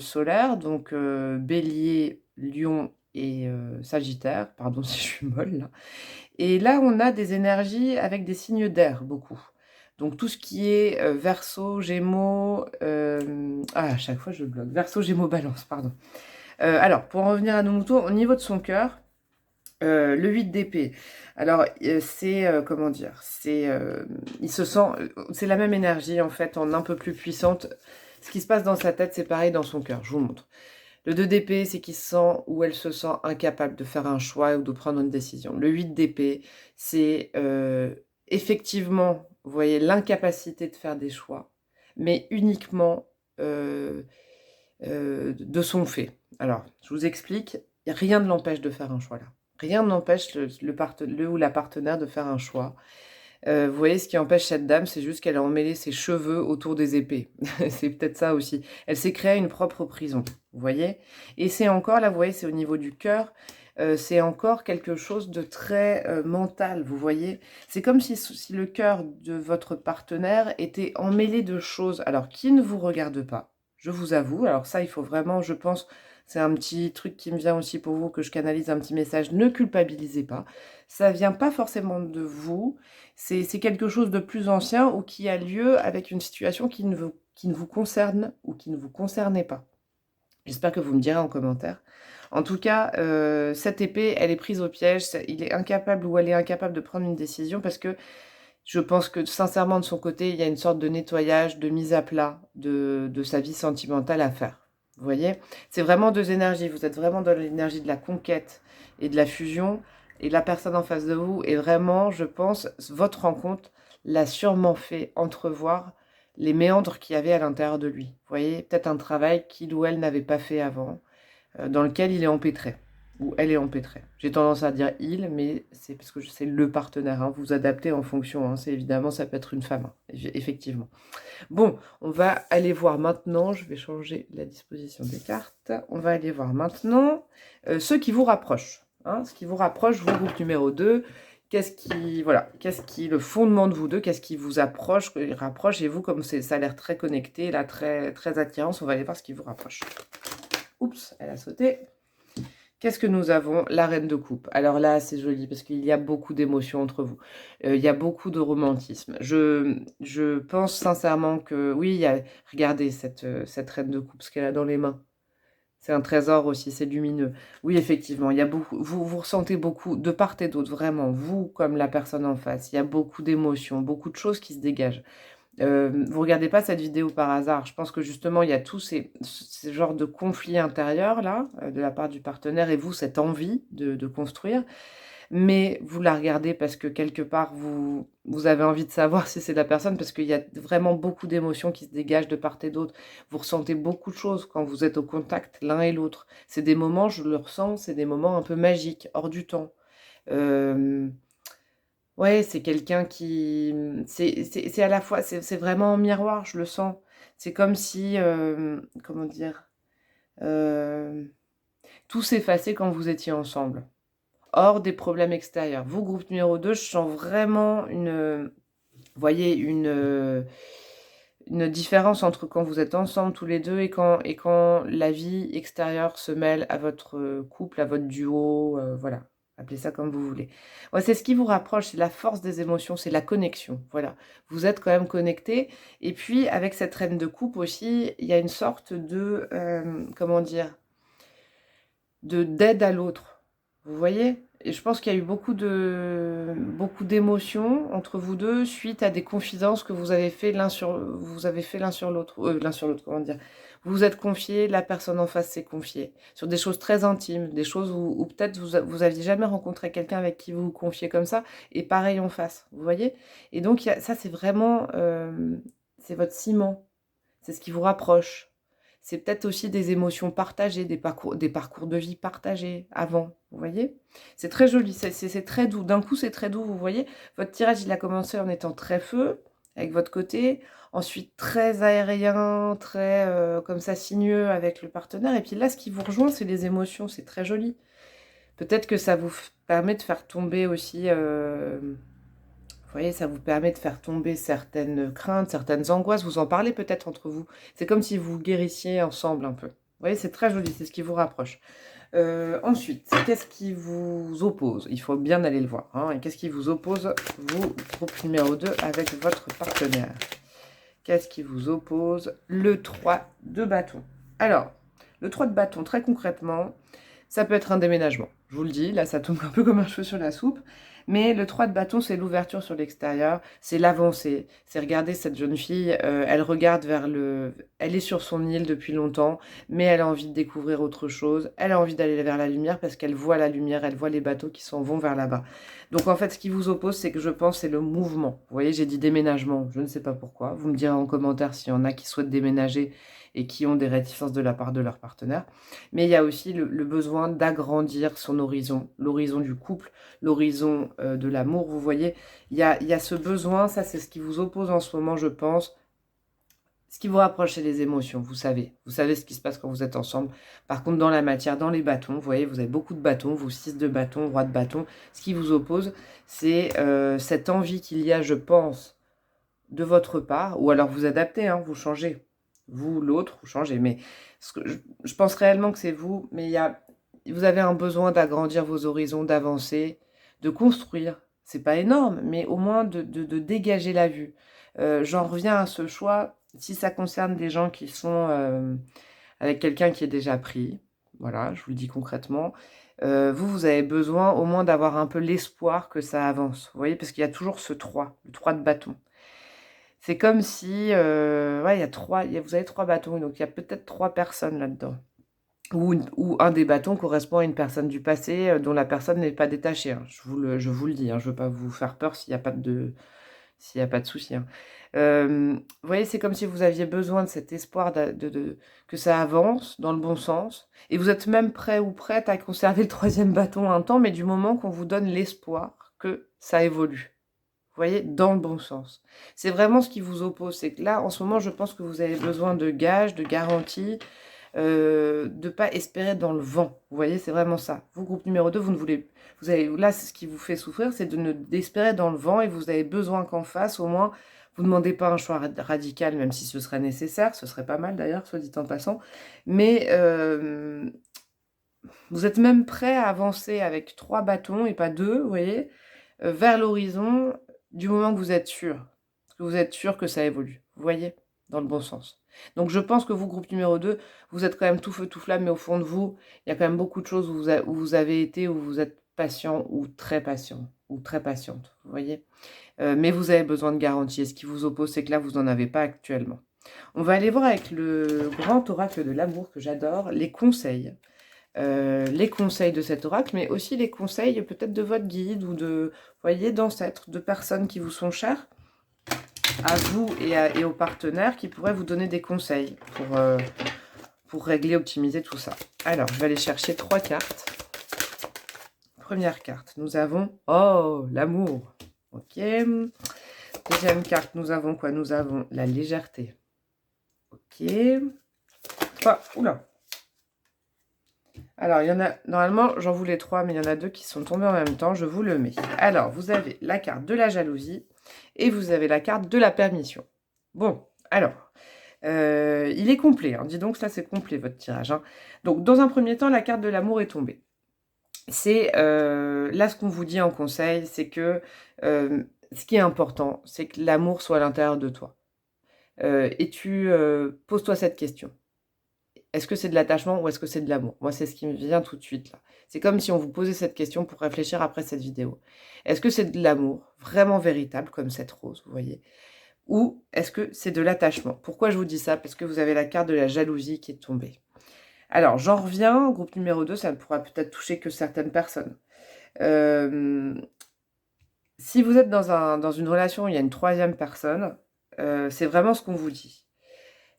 solaire, donc bélier, lion et sagittaire. Pardon si je suis molle là. Et là, on a des énergies avec des signes d'air, beaucoup. Donc tout ce qui est verseau, gémeaux... à chaque fois je bloque. Verseau, gémeaux, balance, pardon. Alors, pour en revenir à nos moutons, au niveau de son cœur, le 8 d'épée. Alors, c'est, comment dire? Il se sent, c'est la même énergie, en fait, en un peu plus puissante. Ce qui se passe dans sa tête, c'est pareil dans son cœur, je vous montre. Le 2 d'épée, c'est qu'il se sent ou elle se sent incapable de faire un choix ou de prendre une décision. Le 8 d'épée, c'est effectivement, vous voyez, l'incapacité de faire des choix, mais uniquement de son fait. Alors, je vous explique, rien ne l'empêche de faire un choix là. Rien n'empêche le ou la partenaire de faire un choix. Vous voyez, ce qui empêche cette dame, c'est juste qu'elle a emmêlé ses cheveux autour des épées. C'est peut-être ça aussi. Elle s'est créée une propre prison, vous voyez? Et c'est encore, là, vous voyez, c'est au niveau du cœur, c'est encore quelque chose de très mental, vous voyez? C'est comme si le cœur de votre partenaire était emmêlé de choses, alors qui ne vous regardent pas, je vous avoue. Alors ça, il faut vraiment, je pense, c'est un petit truc qui me vient aussi pour vous, que je canalise un petit message, ne culpabilisez pas. Ça vient pas forcément de vous, c'est quelque chose de plus ancien ou qui a lieu avec une situation qui ne vous concerne ou qui ne vous concernait pas. J'espère que vous me direz en commentaire. En tout cas, cette épée, elle est prise au piège. Il est incapable ou elle est incapable de prendre une décision parce que je pense que sincèrement de son côté, il y a une sorte de nettoyage, de mise à plat de sa vie sentimentale à faire. Vous voyez? C'est vraiment deux énergies. Vous êtes vraiment dans l'énergie de la conquête et de la fusion. Et la personne en face de vous est vraiment, je pense, votre rencontre l'a sûrement fait entrevoir les méandres qu'il y avait à l'intérieur de lui. Vous voyez, peut-être un travail qu'il ou elle n'avait pas fait avant, dans lequel il est empêtré, ou elle est empêtrée. J'ai tendance à dire il, mais c'est parce que c'est le partenaire, hein. Vous vous adaptez en fonction, hein. C'est évidemment, ça peut être une femme, hein, effectivement. Bon, on va aller voir maintenant, je vais changer la disposition des cartes. On va aller voir maintenant ceux qui vous rapprochent. Hein, ce qui vous rapproche, vous, groupe numéro 2. Qu'est-ce qui le fondement de vous deux, qu'est-ce qui vous rapproche, et vous, comme ça a l'air très connecté, là, très, très attirant, on va aller voir ce qui vous rapproche. Oups, elle a sauté. Qu'est-ce que nous avons? La reine de coupe. Alors là, c'est joli parce qu'il y a beaucoup d'émotions entre vous. Il y a beaucoup de romantisme. Je pense sincèrement que... Oui, regardez cette reine de coupe, ce qu'elle a dans les mains. C'est un trésor aussi, c'est lumineux. Oui, effectivement, il y a beaucoup, vous ressentez beaucoup, de part et d'autre, vraiment, vous comme la personne en face. Il y a beaucoup d'émotions, beaucoup de choses qui se dégagent. Vous regardez pas cette vidéo par hasard. Je pense que justement, il y a tous ces genres de conflits intérieurs, là, de la part du partenaire, et vous, cette envie de construire. Mais vous la regardez parce que quelque part, vous avez envie de savoir si c'est la personne, parce qu'il y a vraiment beaucoup d'émotions qui se dégagent de part et d'autre. Vous ressentez beaucoup de choses quand vous êtes au contact l'un et l'autre. C'est des moments, je le ressens, c'est des moments un peu magiques, hors du temps. Ouais, c'est quelqu'un qui... C'est à la fois... C'est vraiment un miroir, je le sens. C'est comme si... comment dire tout s'effaçait quand vous étiez ensemble. Hors des problèmes extérieurs. Vous, groupe numéro 2, je sens vraiment une... Vous voyez, une différence entre quand vous êtes ensemble tous les deux et quand la vie extérieure se mêle à votre couple, à votre duo, voilà. Appelez ça comme vous voulez. Ouais, c'est ce qui vous rapproche, c'est la force des émotions, c'est la connexion. Voilà. Vous êtes quand même connectés. Et puis, avec cette reine de coupe aussi, il y a une sorte de... comment dire d'aide à l'autre. Vous voyez? Et je pense qu'il y a eu beaucoup d'émotions entre vous deux suite à des confidences que vous avez fait l'un sur l'autre. L'un sur l'autre, comment dire? Vous vous êtes confié, la personne en face s'est confiée. Sur des choses très intimes, des choses où peut-être vous aviez jamais rencontré quelqu'un avec qui vous vous confiez comme ça, et pareil en face. Vous voyez? Et donc, ça, c'est vraiment... c'est votre ciment. C'est ce qui vous rapproche. C'est peut-être aussi des émotions partagées, des parcours de vie partagés avant, vous voyez? C'est très joli, c'est très doux. D'un coup, c'est très doux, vous voyez? Votre tirage, il a commencé en étant très feu, avec votre côté. Ensuite, très aérien, très comme ça, sinueux avec le partenaire. Et puis là, ce qui vous rejoint, c'est les émotions. C'est très joli. Peut-être que ça vous permet de faire tomber aussi... vous voyez, ça vous permet de faire tomber certaines craintes, certaines angoisses. Vous en parlez peut-être entre vous. C'est comme si vous guérissiez ensemble un peu. Vous voyez, c'est très joli, c'est ce qui vous rapproche. Ensuite, qu'est-ce qui vous oppose? Il faut bien aller le voir. Hein. Et qu'est-ce qui vous oppose, vous, groupe numéro 2, avec votre partenaire? Qu'est-ce qui vous oppose? Le 3 de bâton. Alors, le 3 de bâton, très concrètement, ça peut être un déménagement. Je vous le dis, là, ça tombe un peu comme un cheveu sur la soupe. Mais le 3 de bâton, c'est l'ouverture sur l'extérieur, c'est l'avancée. C'est regarder cette jeune fille, elle regarde vers le... Elle est sur son île depuis longtemps, mais elle a envie de découvrir autre chose. Elle a envie d'aller vers la lumière parce qu'elle voit la lumière, elle voit les bateaux qui s'en vont vers là-bas. Donc en fait, ce qui vous oppose, c'est que je pense, c'est le mouvement. Vous voyez, j'ai dit déménagement, je ne sais pas pourquoi. Vous me direz en commentaire s'il y en a qui souhaitent déménager et qui ont des réticences de la part de leur partenaire. Mais il y a aussi le besoin d'agrandir son horizon, l'horizon du couple, l'horizon de l'amour. Vous voyez, il y a ce besoin, ça c'est ce qui vous oppose en ce moment, je pense. Ce qui vous rapproche, c'est les émotions, vous savez. Vous savez ce qui se passe quand vous êtes ensemble. Par contre, dans la matière, dans les bâtons, vous voyez, vous avez beaucoup de bâtons, vous 6 de bâtons, roi de bâtons. Ce qui vous oppose, c'est cette envie qu'il y a, je pense, de votre part, ou alors vous adaptez, hein, vous changez. Vous, l'autre, vous changez. Mais je pense réellement que c'est vous, mais vous avez un besoin d'agrandir vos horizons, d'avancer, de construire. C'est pas énorme, mais au moins de dégager la vue. J'en reviens à ce choix, si ça concerne des gens qui sont avec quelqu'un qui est déjà pris, voilà, je vous le dis concrètement, vous avez besoin au moins d'avoir un peu l'espoir que ça avance. Vous voyez, parce qu'il y a toujours ce 3, le 3 de bâton. C'est comme si, ouais, vous avez 3 bâtons, donc il y a peut-être 3 personnes là-dedans. ou un des bâtons correspond à une personne du passé dont la personne n'est pas détachée, hein. Je vous le dis, hein, je veux pas vous faire peur s'il y a pas de souci, hein. Vous voyez, c'est comme si vous aviez besoin de cet espoir que ça avance dans le bon sens et vous êtes même prêt ou prête à conserver le 3e bâton un temps, mais du moment qu'on vous donne l'espoir que ça évolue. Vous voyez? Dans le bon sens. C'est vraiment ce qui vous oppose. C'est que là, en ce moment, je pense que vous avez besoin de gages, de garanties, de pas espérer dans le vent. Vous voyez? C'est vraiment ça. Vous, groupe numéro 2, vous avez là, c'est ce qui vous fait souffrir, c'est d'espérer dans le vent et vous avez besoin qu'en face, au moins, vous ne demandez pas un choix radical, même si ce serait nécessaire. Ce serait pas mal d'ailleurs, soit dit en passant. Mais vous êtes même prêt à avancer avec 3 bâtons et pas 2, vous voyez? Vers l'horizon, du moment que vous êtes sûr. Que vous êtes sûr que ça évolue. Vous voyez? Dans le bon sens. Donc je pense que vous, groupe numéro 2, vous êtes quand même tout feu, tout flamme, mais au fond de vous, il y a quand même beaucoup de choses où vous avez été, où vous êtes patient ou très patient, ou très patiente. Vous voyez? Mais vous avez besoin de garanties. Et ce qui vous oppose, c'est que là, vous n'en avez pas actuellement. On va aller voir avec le grand oracle de l'amour que j'adore, les conseils. Les conseils de cet oracle, mais aussi les conseils peut-être de votre guide ou de, voyez, d'ancêtres, de personnes qui vous sont chères, à vous et aux partenaires qui pourraient vous donner des conseils pour régler, optimiser tout ça. Alors, je vais aller chercher 3 cartes. Première carte, nous avons, oh, l'amour. Ok. Deuxième carte, nous avons quoi? Nous avons la légèreté. Ok. Oula. Alors, il y en a, normalement, j'en voulais 3, mais il y en a 2 qui sont tombés en même temps. Je vous le mets. Alors, vous avez la carte de la jalousie et vous avez la carte de la permission. Bon, alors, il est complet. Hein. Dis donc, ça, c'est complet, votre tirage. Hein. Donc, dans un premier temps, la carte de l'amour est tombée. C'est, là, ce qu'on vous dit en conseil, c'est que ce qui est important, c'est que l'amour soit à l'intérieur de toi. Et poses-toi cette question. Est-ce que c'est de l'attachement ou est-ce que c'est de l'amour? Moi, c'est ce qui me vient tout de suite là. C'est comme si on vous posait cette question pour réfléchir après cette vidéo. Est-ce que c'est de l'amour vraiment véritable, comme cette rose, vous voyez? Ou est-ce que c'est de l'attachement? Pourquoi je vous dis ça? Parce que vous avez la carte de la jalousie qui est tombée. Alors, j'en reviens au groupe numéro 2, ça ne pourra peut-être toucher que certaines personnes. Si vous êtes dans une relation où il y a une 3e personne, c'est vraiment ce qu'on vous dit.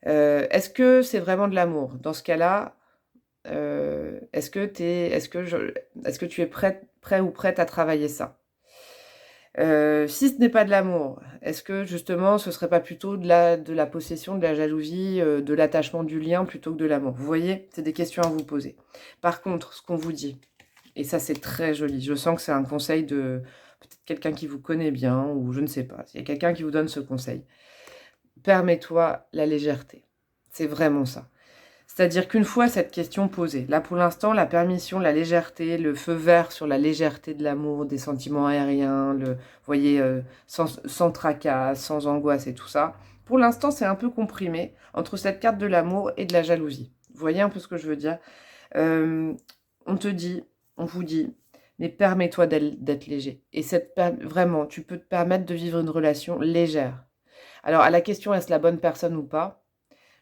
Est-ce que c'est vraiment de l'amour? Dans ce cas-là, est-ce que tu es prêt ou prête à travailler ça? Si ce n'est pas de l'amour, est-ce que justement ce serait pas plutôt de la possession, de la jalousie, de l'attachement, du lien plutôt que de l'amour? Vous voyez, c'est des questions à vous poser. Par contre, ce qu'on vous dit, et ça c'est très joli, je sens que c'est un conseil de peut-être quelqu'un qui vous connaît bien ou je ne sais pas, il y a quelqu'un qui vous donne ce conseil. Permets-toi la légèreté. C'est vraiment ça. C'est-à-dire qu'une fois cette question posée, là pour l'instant, la permission, la légèreté, le feu vert sur la légèreté de l'amour, des sentiments aériens, vous voyez, sans tracas, sans angoisse et tout ça, pour l'instant c'est un peu comprimé entre cette carte de l'amour et de la jalousie. Vous voyez un peu ce que je veux dire? On vous dit, mais permets-toi d'être léger. Et vraiment, tu peux te permettre de vivre une relation légère. Alors à la question, est-ce la bonne personne ou pas?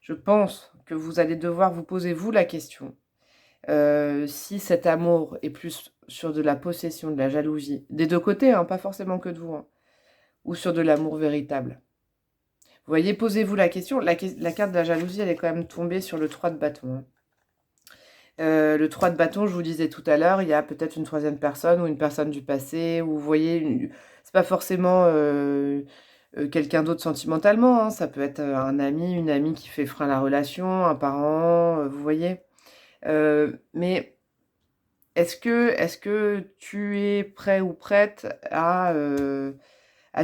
Je pense que vous allez devoir vous poser, vous, la question. Si cet amour est plus sur de la possession, de la jalousie, des 2 côtés, hein, pas forcément que de vous, hein, ou sur de l'amour véritable. Vous voyez, posez-vous la question. La carte de la jalousie, elle est quand même tombée sur le 3 de bâton. Hein. Le 3 de bâton, je vous disais tout à l'heure, il y a peut-être une 3e personne ou une personne du passé, ou vous voyez, c'est pas forcément... quelqu'un d'autre sentimentalement, hein. Ça peut être un ami, une amie qui fait frein à la relation, un parent, vous voyez. Mais est-ce que tu es prêt ou prête à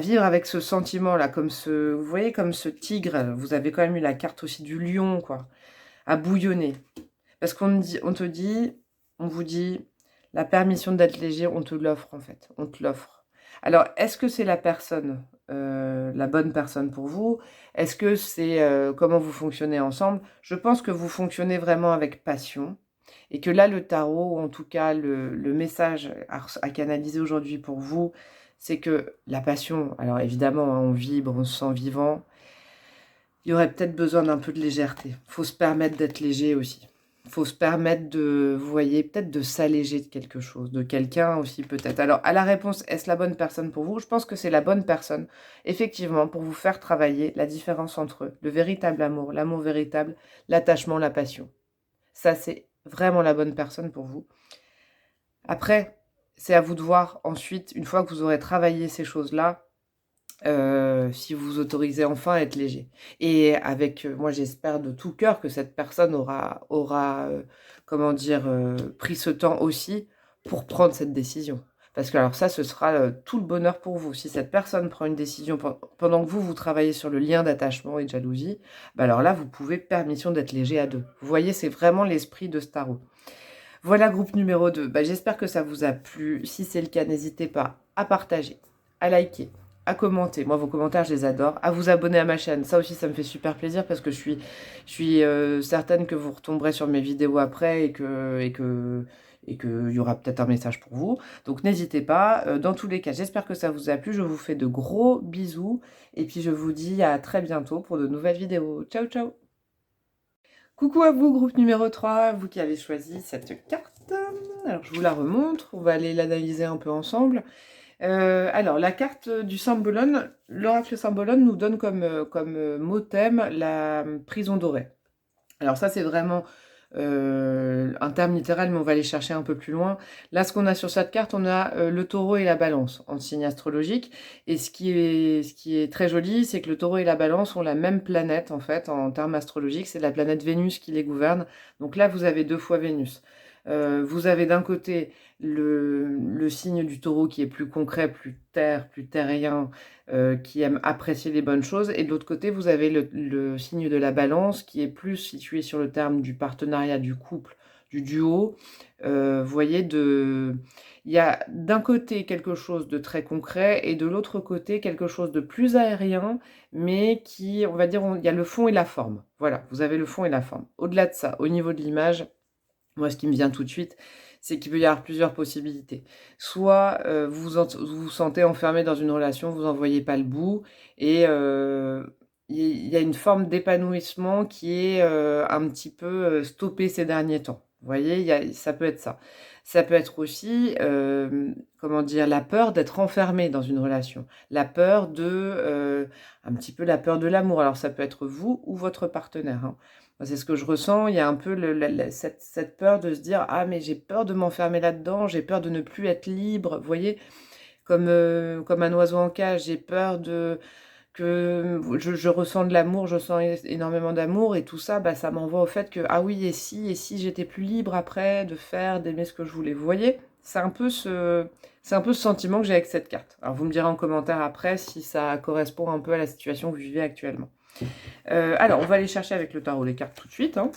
vivre avec ce sentiment-là, vous voyez, comme ce tigre, vous avez quand même eu la carte aussi du lion, quoi, à bouillonner. Parce on vous dit, la permission d'être léger, on te l'offre en fait, on te l'offre. Alors, est-ce que c'est la personne, la bonne personne pour vous? Est-ce que c'est comment vous fonctionnez ensemble? Je pense que vous fonctionnez vraiment avec passion et que là, le tarot, ou en tout cas le message à canaliser aujourd'hui pour vous, c'est que la passion, alors évidemment, hein, on vibre, on se sent vivant, il y aurait peut-être besoin d'un peu de légèreté. Il faut se permettre d'être léger aussi. faut se permettre de, vous voyez, peut-être de s'alléger de quelque chose, de quelqu'un aussi peut-être. Alors, à la réponse, est-ce la bonne personne pour vous? Je pense que c'est la bonne personne, effectivement, pour vous faire travailler la différence entre le véritable amour, l'amour véritable, l'attachement, la passion. Ça, c'est vraiment la bonne personne pour vous. Après, c'est à vous de voir ensuite, une fois que vous aurez travaillé ces choses-là, si vous vous autorisez enfin à être léger. Et avec, moi j'espère de tout cœur que cette personne aura comment dire, pris ce temps aussi pour prendre cette décision. Parce que alors ça, ce sera tout le bonheur pour vous. Si cette personne prend une décision pendant que vous travaillez sur le lien d'attachement et de jalousie, bah alors là, vous pouvez permission d'être léger à deux. Vous voyez, c'est vraiment l'esprit de Starro. Voilà, groupe numéro 2. Bah, j'espère que ça vous a plu. Si c'est le cas, n'hésitez pas à partager, à liker, à commenter. Moi, vos commentaires, je les adore. À vous abonner à ma chaîne. Ça aussi, ça me fait super plaisir parce que je suis certaine que vous retomberez sur mes vidéos après et qu'il y aura peut-être un message pour vous. Donc, n'hésitez pas. Dans tous les cas, j'espère que ça vous a plu. Je vous fais de gros bisous. Et puis, je vous dis à très bientôt pour de nouvelles vidéos. Ciao, ciao! Coucou à vous, groupe numéro 3, vous qui avez choisi cette carte. Alors, je vous la remontre, on va aller l'analyser un peu ensemble. Alors, la carte du Symbolone, l'oracle Symbolone nous donne comme mot thème la prison dorée. Alors ça, c'est vraiment un terme littéral, mais on va aller chercher un peu plus loin. Là, ce qu'on a sur cette carte, on a le taureau et la balance en signe astrologique. Et ce qui est très joli, c'est que le taureau et la balance ont la même planète, en fait, en termes astrologiques. C'est la planète Vénus qui les gouverne. Donc là, vous avez 2 fois Vénus. Vous avez d'un côté le signe du taureau qui est plus concret, plus terre, plus terrien, qui aime apprécier les bonnes choses. Et de l'autre côté, vous avez le signe de la balance qui est plus situé sur le terme du partenariat, du couple, du duo. Vous voyez, il y a d'un côté quelque chose de très concret et de l'autre côté quelque chose de plus aérien, mais qui, on va dire, il y a le fond et la forme. Voilà, vous avez le fond et la forme. Au-delà de ça, au niveau de l'image, moi, ce qui me vient tout de suite, c'est qu'il peut y avoir plusieurs possibilités. Soit vous sentez enfermé dans une relation, vous n'en voyez pas le bout, et il y a une forme d'épanouissement qui est un petit peu stoppée ces derniers temps. Vous voyez, ça peut être ça. Ça peut être aussi, comment dire, la peur d'être enfermé dans une relation. La peur un petit peu la peur de l'amour. Alors ça peut être vous ou votre partenaire, hein. C'est ce que je ressens, il y a un peu cette peur de se dire: «Ah mais j'ai peur de m'enfermer là-dedans, j'ai peur de ne plus être libre». Vous voyez? Comme un oiseau en cage, j'ai peur que je ressens de l'amour, je sens énormément d'amour et tout ça, bah, ça m'envoie au fait que: «Ah oui et si j'étais plus libre après de faire, d'aimer ce que je voulais». Vous voyez? C'est un peu ce sentiment que j'ai avec cette carte. Alors vous me direz en commentaire après si ça correspond un peu à la situation que vous vivez actuellement. Alors, on va aller chercher avec le tarot les cartes tout de suite, hein.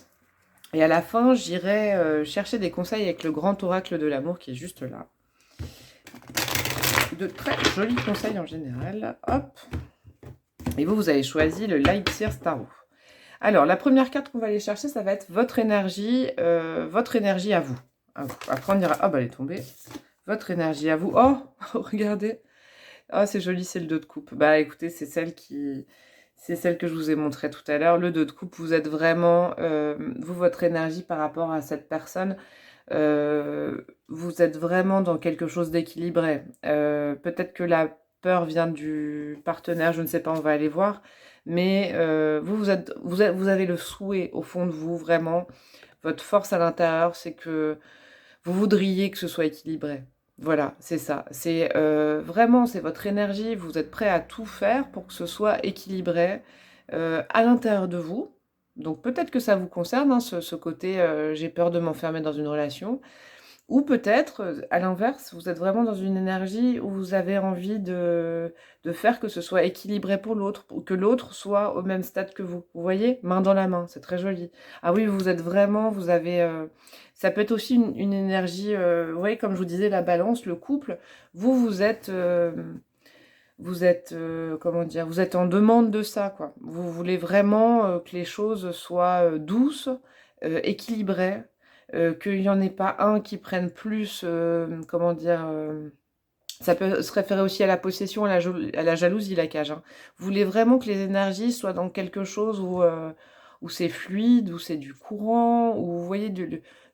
Et à la fin, j'irai chercher des conseils avec le grand oracle de l'amour qui est juste là. De très jolis conseils en général. Hop. Et vous avez choisi le Light Seers Tarot. Alors, la première carte qu'on va aller chercher, ça va être votre énergie à vous. Après, on dira, ah bah elle est tombée. Votre énergie à vous. Oh, regardez. Ah, c'est joli, c'est le 2 de coupe. Bah écoutez, c'est celle que je vous ai montré tout à l'heure. Le 2 de coupe, vous êtes vraiment, vous, votre énergie par rapport à cette personne, vous êtes vraiment dans quelque chose d'équilibré. Peut-être que la peur vient du partenaire, je ne sais pas, on va aller voir. Mais vous avez le souhait au fond de vous, vraiment. Votre force à l'intérieur, c'est que vous voudriez que ce soit équilibré. Voilà, c'est ça. C'est vraiment, c'est votre énergie. Vous êtes prêt à tout faire pour que ce soit équilibré à l'intérieur de vous. Donc peut-être que ça vous concerne, hein, ce côté j'ai peur de m'enfermer dans une relation. Ou peut-être, à l'inverse, vous êtes vraiment dans une énergie où vous avez envie de faire que ce soit équilibré pour l'autre, pour que l'autre soit au même stade que vous. Vous voyez? Main dans la main, c'est très joli. Ah oui, vous êtes vraiment, vous avez... ça peut être aussi une énergie, vous voyez, comme je vous disais, la balance, le couple. Vous êtes... comment dire, vous êtes en demande de ça, quoi. Vous voulez vraiment que les choses soient douces, équilibrées, qu'il n'y en ait pas un qui prenne plus, comment dire, ça peut se référer aussi à la possession, à la jalousie, la cage, hein. Vous voulez vraiment que les énergies soient dans quelque chose où où c'est fluide, où c'est du courant, où vous voyez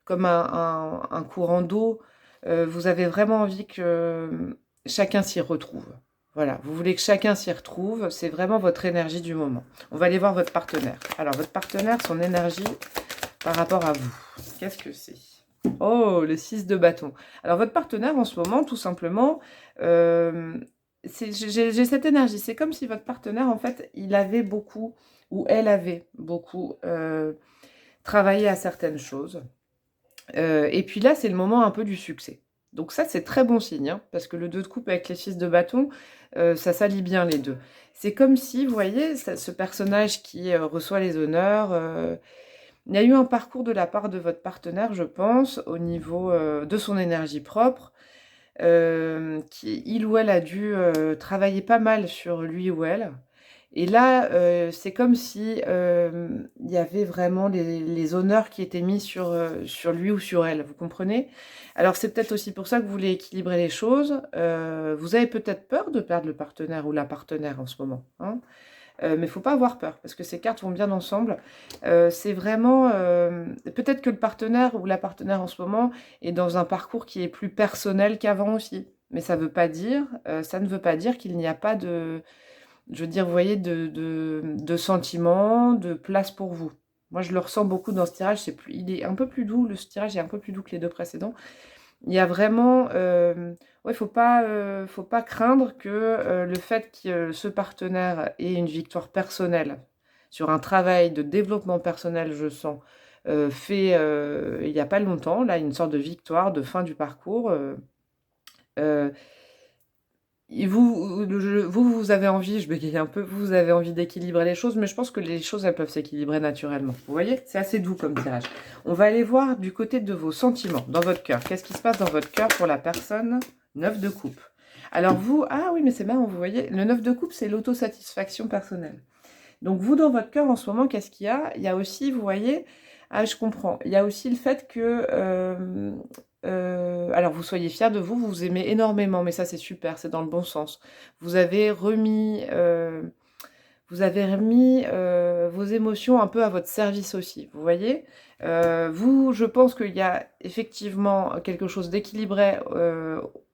comme un courant d'eau. Vous avez vraiment envie que chacun s'y retrouve. Voilà, vous voulez que chacun s'y retrouve, c'est vraiment votre énergie du moment. On va aller voir votre partenaire. Alors, votre partenaire, son énergie par rapport à vous, qu'est-ce que c'est? Oh, le 6 de bâton. Alors, votre partenaire, en ce moment, tout simplement, j'ai cette énergie. C'est comme si votre partenaire, en fait, il avait beaucoup, ou elle avait beaucoup, travaillé à certaines choses. Et puis là, c'est le moment un peu du succès. Donc ça, c'est très bon signe, hein, parce que le 2 de coupe avec les 6 de bâton, ça s'allie bien les deux. C'est comme si, vous voyez, ce personnage qui reçoit les honneurs, il y a eu un parcours de la part de votre partenaire, je pense, au niveau de son énergie propre, il ou elle a dû travailler pas mal sur lui ou elle. Et là, c'est comme si il y avait vraiment les honneurs qui étaient mis sur lui ou sur elle, vous comprenez? Alors c'est peut-être aussi pour ça que vous voulez équilibrer les choses. Vous avez peut-être peur de perdre le partenaire ou la partenaire en ce moment, hein? Mais il ne faut pas avoir peur, parce que ces cartes vont bien ensemble. C'est vraiment... peut-être que le partenaire ou la partenaire en ce moment est dans un parcours qui est plus personnel qu'avant aussi. Mais ça ça ne veut pas dire qu'il n'y a pas de... Je veux dire, vous voyez, de sentiments, de place pour vous. Moi, je le ressens beaucoup dans ce tirage. Il est un peu plus doux. Ce tirage est un peu plus doux que les deux précédents. Il y a vraiment... ouais, faut pas craindre que le fait que ce partenaire ait une victoire personnelle sur un travail de développement personnel, je sens, fait il n'y a pas longtemps, là, une sorte de victoire, de fin du parcours. Euh, et vous avez envie, je bégaye un peu, vous avez envie d'équilibrer les choses, mais je pense que les choses, elles peuvent s'équilibrer naturellement. Vous voyez, c'est assez doux comme tirage. On va aller voir du côté de vos sentiments, dans votre cœur. Qu'est-ce qui se passe dans votre cœur pour la personne 9 de coupe? Alors vous, ah oui, mais c'est marrant, vous voyez, le 9 de coupe, c'est l'autosatisfaction personnelle. Donc vous, dans votre cœur, en ce moment, qu'est-ce qu'il y a? Il y a aussi, vous voyez, ah, je comprends. Il y a aussi le fait que, alors vous soyez fiers de vous, vous vous aimez énormément, mais ça c'est super, c'est dans le bon sens. Vous avez remis, vos émotions un peu à votre service aussi, vous voyez? Vous, je pense qu'il y a effectivement quelque chose d'équilibré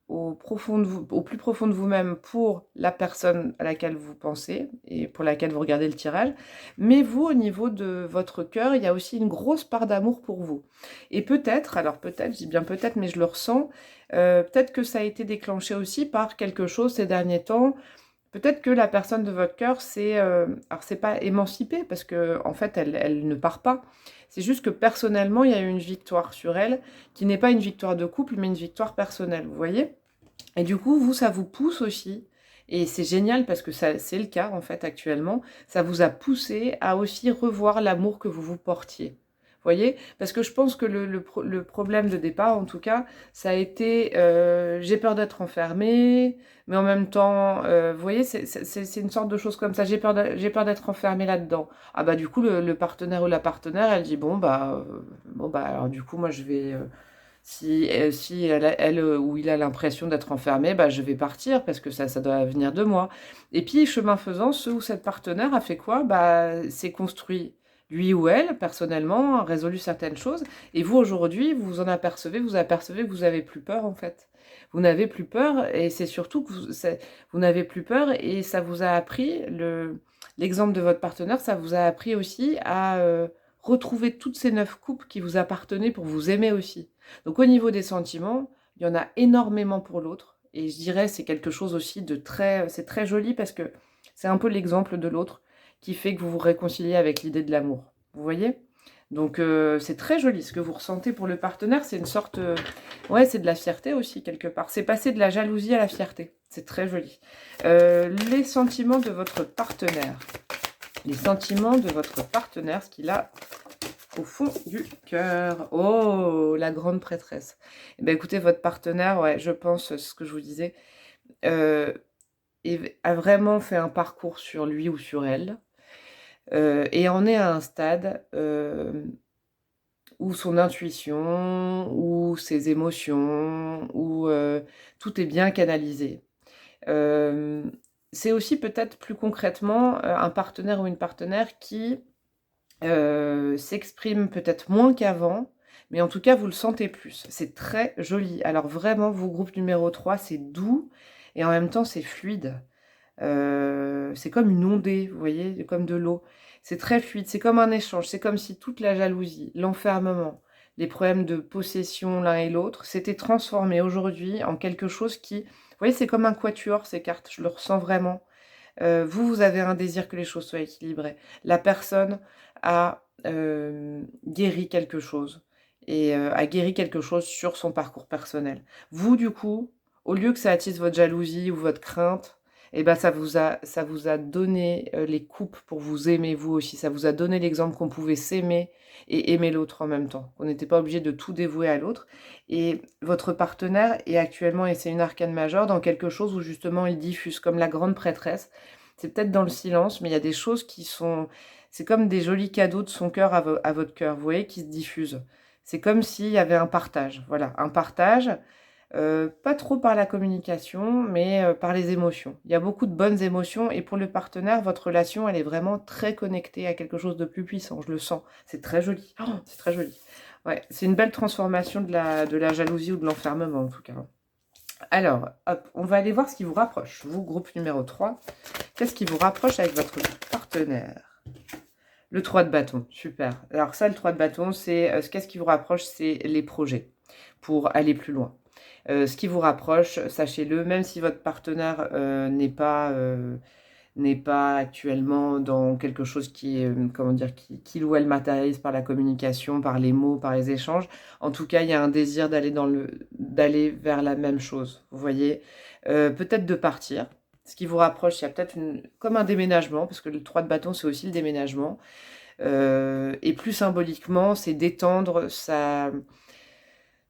au plus profond de vous-même pour la personne à laquelle vous pensez et pour laquelle vous regardez le tirage. Mais vous, au niveau de votre cœur, il y a aussi une grosse part d'amour pour vous. Et peut-être, alors peut-être, je dis bien peut-être, mais je le ressens, peut-être que ça a été déclenché aussi par quelque chose ces derniers temps. Peut-être que la personne de votre cœur, alors c'est pas émancipée, parce que en fait, elle ne part pas. C'est juste que personnellement, il y a eu une victoire sur elle, qui n'est pas une victoire de couple, mais une victoire personnelle, vous voyez? Et du coup, vous, ça vous pousse aussi, et c'est génial parce que c'est le cas en fait actuellement, ça vous a poussé à aussi revoir l'amour que vous vous portiez. Vous voyez? Parce que je pense que le problème de départ, en tout cas, ça a été j'ai peur d'être enfermée, mais en même temps, vous voyez, c'est une sorte de chose comme ça. J'ai peur d'être enfermée là-dedans. Ah bah du coup, le partenaire ou la partenaire, elle dit bon bah alors du coup, moi je vais si elle ou il a l'impression d'être enfermé, bah, je vais partir parce que ça doit venir de moi. Et puis, chemin faisant, ce ou cette partenaire a fait quoi? Bah, s'est construit, lui ou elle, personnellement, a résolu certaines choses. Et vous, aujourd'hui, vous apercevez que vous avez plus peur, en fait. Vous n'avez plus peur, et c'est surtout que vous n'avez plus peur, et ça vous a appris, l'exemple de votre partenaire, ça vous a appris aussi à retrouver toutes ces 9 coupes qui vous appartenaient pour vous aimer aussi. Donc au niveau des sentiments, il y en a énormément pour l'autre. Et je dirais c'est quelque chose aussi de très... C'est très joli parce que c'est un peu l'exemple de l'autre qui fait que vous vous réconciliez avec l'idée de l'amour. Vous voyez? Donc c'est très joli. Ce que vous ressentez pour le partenaire, c'est une sorte... ouais, c'est de la fierté aussi quelque part. C'est passer de la jalousie à la fierté. C'est très joli. Les sentiments de votre partenaire. Les sentiments de votre partenaire, ce qu'il a au fond du cœur. Oh, la grande prêtresse. Eh bien, écoutez, votre partenaire, ouais, je pense, ce que je vous disais, euh, a vraiment fait un parcours sur lui ou sur elle, et en est à un stade où son intuition, où ses émotions, où tout est bien canalisé. C'est aussi peut-être plus concrètement un partenaire ou une partenaire qui s'exprime peut-être moins qu'avant, mais en tout cas, vous le sentez plus. C'est très joli. Alors vraiment, vous, groupe numéro 3, c'est doux et en même temps, c'est fluide. C'est comme une ondée, vous voyez, comme de l'eau. C'est très fluide, c'est comme un échange. C'est comme si toute la jalousie, l'enfermement, les problèmes de possession l'un et l'autre, s'étaient transformés aujourd'hui en quelque chose qui... Vous voyez, c'est comme un quatuor, ces cartes, je le ressens vraiment. Vous, vous avez un désir que les choses soient équilibrées. La personne a guéri quelque chose et a guéri quelque chose sur son parcours personnel. Vous, du coup, au lieu que ça attise votre jalousie ou votre crainte, eh ben, ça vous a donné les coupes pour vous aimer vous aussi. Ça vous a donné l'exemple qu'on pouvait s'aimer et aimer l'autre en même temps. On n'était pas obligé de tout dévouer à l'autre. Et votre partenaire est actuellement, et c'est une arcane majeure, dans quelque chose où justement il diffuse, comme la grande prêtresse. C'est peut-être dans le silence, mais il y a des choses qui sont... C'est comme des jolis cadeaux de son cœur à votre cœur, vous voyez, qui se diffusent. C'est comme s'il y avait un partage, voilà, un partage, pas trop par la communication, mais par les émotions. Il y a beaucoup de bonnes émotions, et pour le partenaire, votre relation, elle est vraiment très connectée à quelque chose de plus puissant, je le sens. C'est très joli, oh, c'est très joli. Ouais, c'est une belle transformation de la jalousie ou de l'enfermement, en tout cas. Alors, hop, on va aller voir ce qui vous rapproche. Vous, groupe numéro 3, qu'est-ce qui vous rapproche avec votre partenaire? Le 3 de bâton, super. Alors ça, le 3 de bâton, c'est qu'est-ce qui vous rapproche? C'est les projets pour aller plus loin. Ce qui vous rapproche, sachez-le, même si votre partenaire n'est pas actuellement dans quelque chose qui est, comment dire, qui ou elle matérialise par la communication, par les mots, par les échanges. En tout cas, il y a un désir d'aller vers la même chose, vous voyez. Peut-être de partir. Ce qui vous rapproche, il y a peut-être comme un déménagement, parce que le 3 de bâton, c'est aussi le déménagement. Et plus symboliquement, c'est d'étendre sa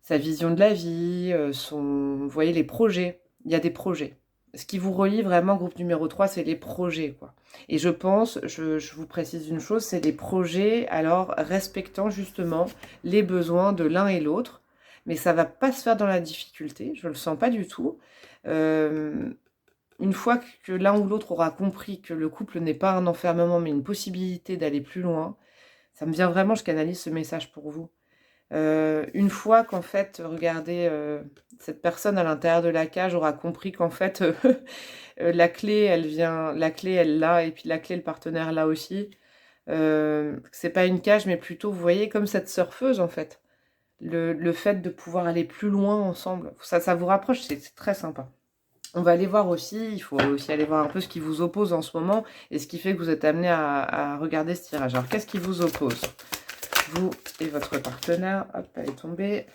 vision de la vie, vous voyez, les projets. Il y a des projets. Ce qui vous relie vraiment, groupe numéro 3, c'est les projets, quoi. Et je pense, je vous précise une chose, c'est les projets, alors respectant justement les besoins de l'un et l'autre, mais ça va pas se faire dans la difficulté, je le sens pas du tout. Une fois que l'un ou l'autre aura compris que le couple n'est pas un enfermement, mais une possibilité d'aller plus loin, ça me vient vraiment, je canalise ce message pour vous. Une fois qu'en fait, regardez, cette personne à l'intérieur de la cage aura compris qu'en fait, la clé, elle l'a, et puis la clé, le partenaire l'a aussi. C'est pas une cage, mais plutôt, vous voyez, comme cette surfeuse, en fait. Le fait de pouvoir aller plus loin ensemble, ça vous rapproche, c'est très sympa. On va aller voir aussi, il faut aussi aller voir un peu ce qui vous oppose en ce moment et ce qui fait que vous êtes amené à regarder ce tirage. Alors, qu'est-ce qui vous oppose? Vous et votre partenaire, hop, elle est tombée.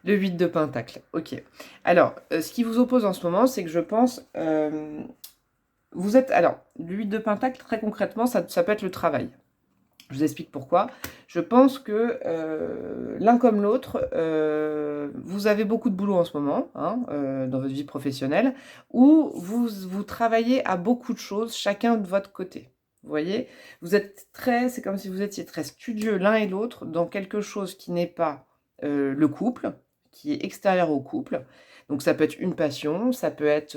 Le 8 de Pentacle, ok. Alors, ce qui vous oppose en ce moment, c'est que je pense... vous êtes... Alors, le 8 de Pentacle, très concrètement, ça peut être le travail. Je vous explique pourquoi. Je pense que l'un comme l'autre, vous avez beaucoup de boulot en ce moment, hein, dans votre vie professionnelle, où vous travaillez à beaucoup de choses, chacun de votre côté. Vous voyez, c'est comme si vous étiez très studieux l'un et l'autre dans quelque chose qui n'est pas le couple, qui est extérieur au couple. Donc ça peut être une passion, ça peut être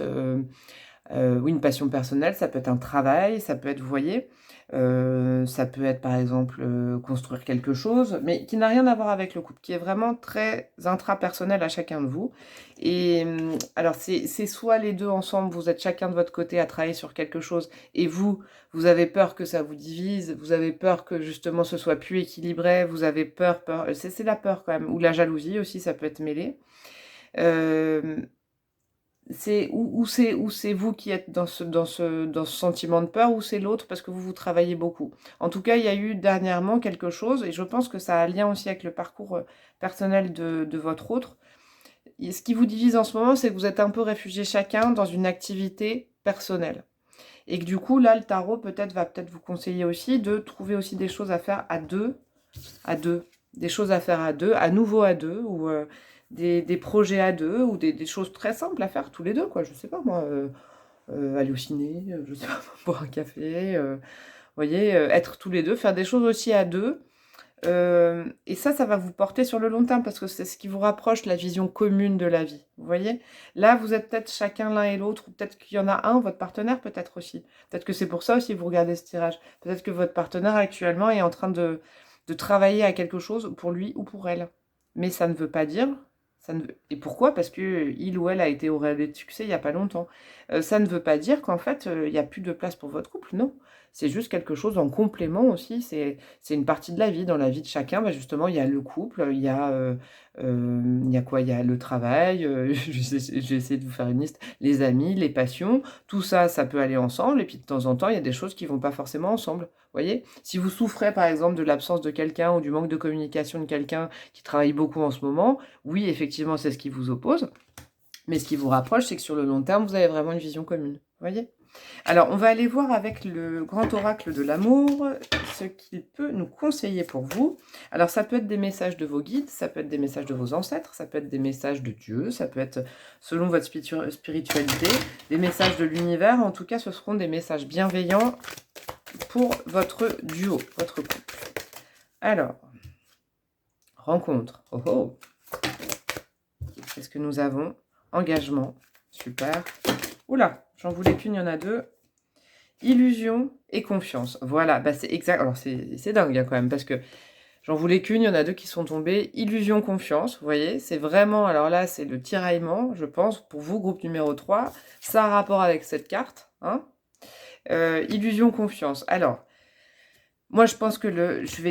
oui, une passion personnelle, ça peut être un travail, ça peut être, vous voyez, ça peut être par exemple construire quelque chose, mais qui n'a rien à voir avec le couple, qui est vraiment très intrapersonnel à chacun de vous. Et alors c'est soit les deux ensemble, vous êtes chacun de votre côté à travailler sur quelque chose, et vous avez peur que ça vous divise, vous avez peur que justement ce soit plus équilibré, vous avez peur, c'est la peur quand même, ou la jalousie aussi, ça peut être mêlé. C'est c'est vous qui êtes dans ce sentiment de peur, ou c'est l'autre parce que vous travaillez beaucoup. En tout cas, il y a eu dernièrement quelque chose, et je pense que ça a un lien aussi avec le parcours personnel de votre autre. Et ce qui vous divise en ce moment, c'est que vous êtes un peu réfugiés chacun dans une activité personnelle. Et que du coup, là, le tarot va peut-être vous conseiller aussi de trouver aussi des choses à faire à deux, des choses à faire à deux, à nouveau à deux, ou des projets à deux, ou des choses très simples à faire tous les deux, quoi. Je sais pas moi, aller au ciné, je sais pas, boire un café, voyez, être tous les deux, faire des choses aussi à deux, Et ça va vous porter sur le long terme parce que c'est ce qui vous rapproche la vision commune de la vie. Vous voyez? Là, vous êtes peut-être chacun l'un et l'autre, ou peut-être qu'il y en a un, votre partenaire peut-être aussi. Peut-être que c'est pour ça aussi que vous regardez ce tirage. Peut-être que votre partenaire actuellement est en train de travailler à quelque chose pour lui ou pour elle. Mais ça ne veut pas dire... Et pourquoi? Parce que il ou elle a été au relais de succès il n'y a pas longtemps. Ça ne veut pas dire qu'en fait, il n'y a plus de place pour votre couple, non. C'est juste quelque chose en complément aussi, c'est une partie de la vie. Dans la vie de chacun, bah, justement, il y a le couple, il y a quoi? Il y a le travail, j'ai essayé de vous faire une liste, les amis, les passions, tout ça, ça peut aller ensemble et puis de temps en temps, il y a des choses qui vont pas forcément ensemble, voyez? Si vous souffrez, par exemple, de l'absence de quelqu'un ou du manque de communication de quelqu'un qui travaille beaucoup en ce moment, oui, effectivement, c'est ce qui vous oppose, mais ce qui vous rapproche, c'est que sur le long terme, vous avez vraiment une vision commune, voyez? Alors, on va aller voir avec le grand oracle de l'amour ce qu'il peut nous conseiller pour vous. Alors, ça peut être des messages de vos guides, ça peut être des messages de vos ancêtres, ça peut être des messages de Dieu, ça peut être, selon votre spiritualité, des messages de l'univers. En tout cas, ce seront des messages bienveillants pour votre duo, votre couple. Alors, rencontre. Oh oh. Qu'est-ce que nous avons? Engagement. Super. Oula, j'en voulais qu'une, il y en a deux. Illusion et confiance. Voilà, bah c'est exact. Alors c'est dingue hein, quand même, parce que j'en voulais qu'une, il y en a deux qui sont tombées. Illusion, confiance, vous voyez, c'est vraiment, alors là, c'est le tiraillement, je pense, pour vous, groupe numéro 3. Ça a rapport avec cette carte. Hein. Illusion, confiance. Alors, moi, je pense que je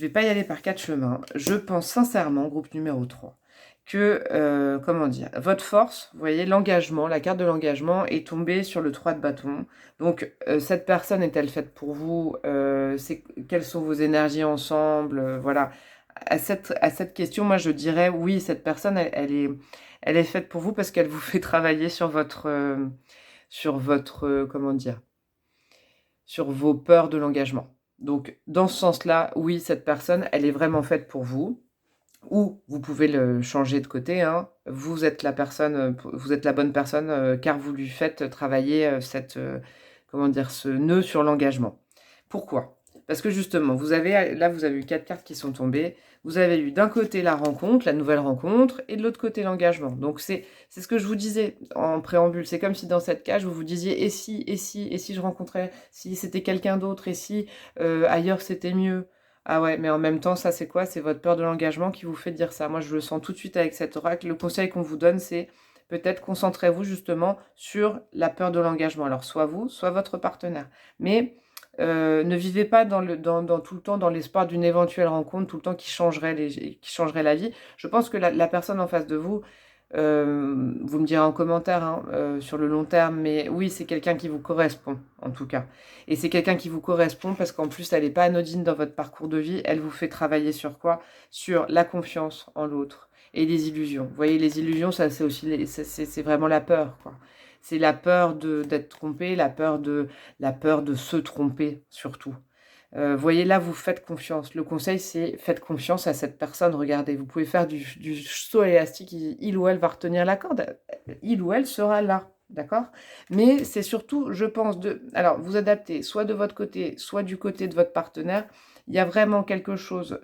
vais pas y aller par 4 chemins. Je pense sincèrement, groupe numéro 3, que, comment dire, votre force, vous voyez, l'engagement, la carte de l'engagement est tombée sur le 3 de bâton. Donc, cette personne est-elle faite pour vous? Quelles sont vos énergies ensemble? Voilà. À cette question, moi, je dirais, oui, cette personne, elle est faite pour vous parce qu'elle vous fait travailler sur votre, comment dire, sur vos peurs de l'engagement. Donc, dans ce sens-là, oui, cette personne, elle est vraiment faite pour vous. Ou vous pouvez le changer de côté, hein. Vous êtes la personne, vous êtes la bonne personne, car vous lui faites travailler comment dire, ce nœud sur l'engagement. Pourquoi? Parce que justement, vous avez eu 4 cartes qui sont tombées. Vous avez eu d'un côté la rencontre, la nouvelle rencontre, et de l'autre côté l'engagement. Donc c'est ce que je vous disais en préambule. C'est comme si dans cette cage, vous vous disiez et si je rencontrais, si c'était quelqu'un d'autre, et si ailleurs c'était mieux. Ah ouais, mais en même temps, ça c'est quoi? C'est votre peur de l'engagement qui vous fait dire ça. Moi, je le sens tout de suite avec cet oracle. Le conseil qu'on vous donne, c'est peut-être concentrez-vous justement sur la peur de l'engagement. Alors, soit vous, soit votre partenaire. Mais ne vivez pas tout le temps dans l'espoir d'une éventuelle rencontre, tout le temps qui changerait la vie. Je pense que la personne en face de vous, vous me direz en commentaire hein, sur le long terme, mais oui, c'est quelqu'un qui vous correspond, en tout cas. Et c'est quelqu'un qui vous correspond parce qu'en plus, elle n'est pas anodine dans votre parcours de vie. Elle vous fait travailler sur quoi? Sur la confiance en l'autre et les illusions. Vous voyez, les illusions, ça, c'est aussi, c'est vraiment la peur, quoi. C'est la peur d'être trompé, la peur de se tromper, surtout. Voyez, là, vous faites confiance. Le conseil, c'est faites confiance à cette personne. Regardez, vous pouvez faire du saut élastique. Il ou elle va retenir la corde. Il ou elle sera là. D'accord? Mais c'est surtout, je pense, alors, vous adaptez soit de votre côté, soit du côté de votre partenaire. Il y a vraiment quelque chose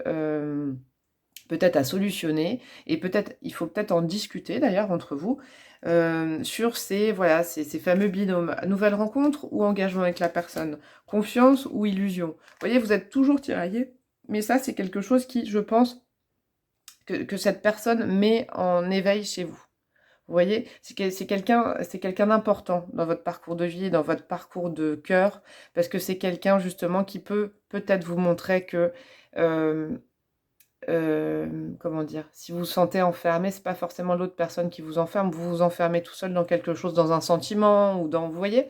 peut-être à solutionner. Et peut-être, il faut peut-être en discuter d'ailleurs entre vous. Sur voilà, ces fameux binômes. Nouvelle rencontre ou engagement avec la personne? Confiance ou illusion? Vous voyez, vous êtes toujours tiraillé. Mais ça, c'est quelque chose qui, je pense, que cette personne met en éveil chez vous. Vous voyez, c'est quelqu'un d'important dans votre parcours de vie, dans votre parcours de cœur, parce que c'est quelqu'un justement qui peut peut-être vous montrer que... comment dire, si vous vous sentez enfermé, c'est pas forcément l'autre personne qui vous enferme, vous vous enfermez tout seul dans quelque chose, dans un sentiment ou vous voyez,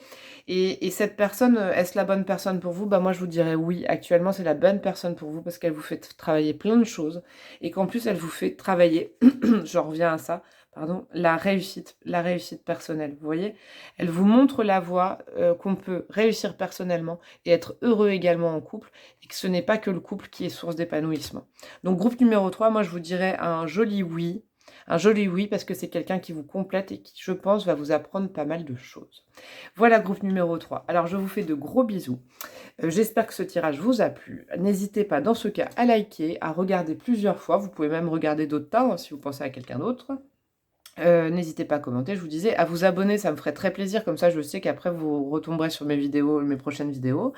et cette personne, est-ce la bonne personne pour vous? Bah moi je vous dirais oui, actuellement c'est la bonne personne pour vous parce qu'elle vous fait travailler plein de choses et qu'en plus elle vous fait travailler, j'en reviens à ça, pardon, la réussite personnelle, vous voyez, elle vous montre la voie qu'on peut réussir personnellement et être heureux également en couple et que ce n'est pas que le couple qui est source d'épanouissement. Donc groupe numéro 3, moi je vous dirais un joli oui. Un joli oui, parce que c'est quelqu'un qui vous complète et qui, je pense, va vous apprendre pas mal de choses. Voilà, groupe numéro 3. Alors, je vous fais de gros bisous. J'espère que ce tirage vous a plu. N'hésitez pas, dans ce cas, à liker, à regarder plusieurs fois. Vous pouvez même regarder d'autres temps, hein, si vous pensez à quelqu'un d'autre. N'hésitez pas à commenter, je vous disais, à vous abonner, ça me ferait très plaisir. Comme ça, je sais qu'après, vous retomberez sur mes vidéos, mes prochaines vidéos.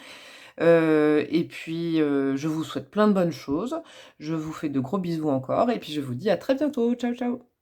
Et puis, je vous souhaite plein de bonnes choses. Je vous fais de gros bisous encore. Et puis, je vous dis à très bientôt. Ciao, ciao.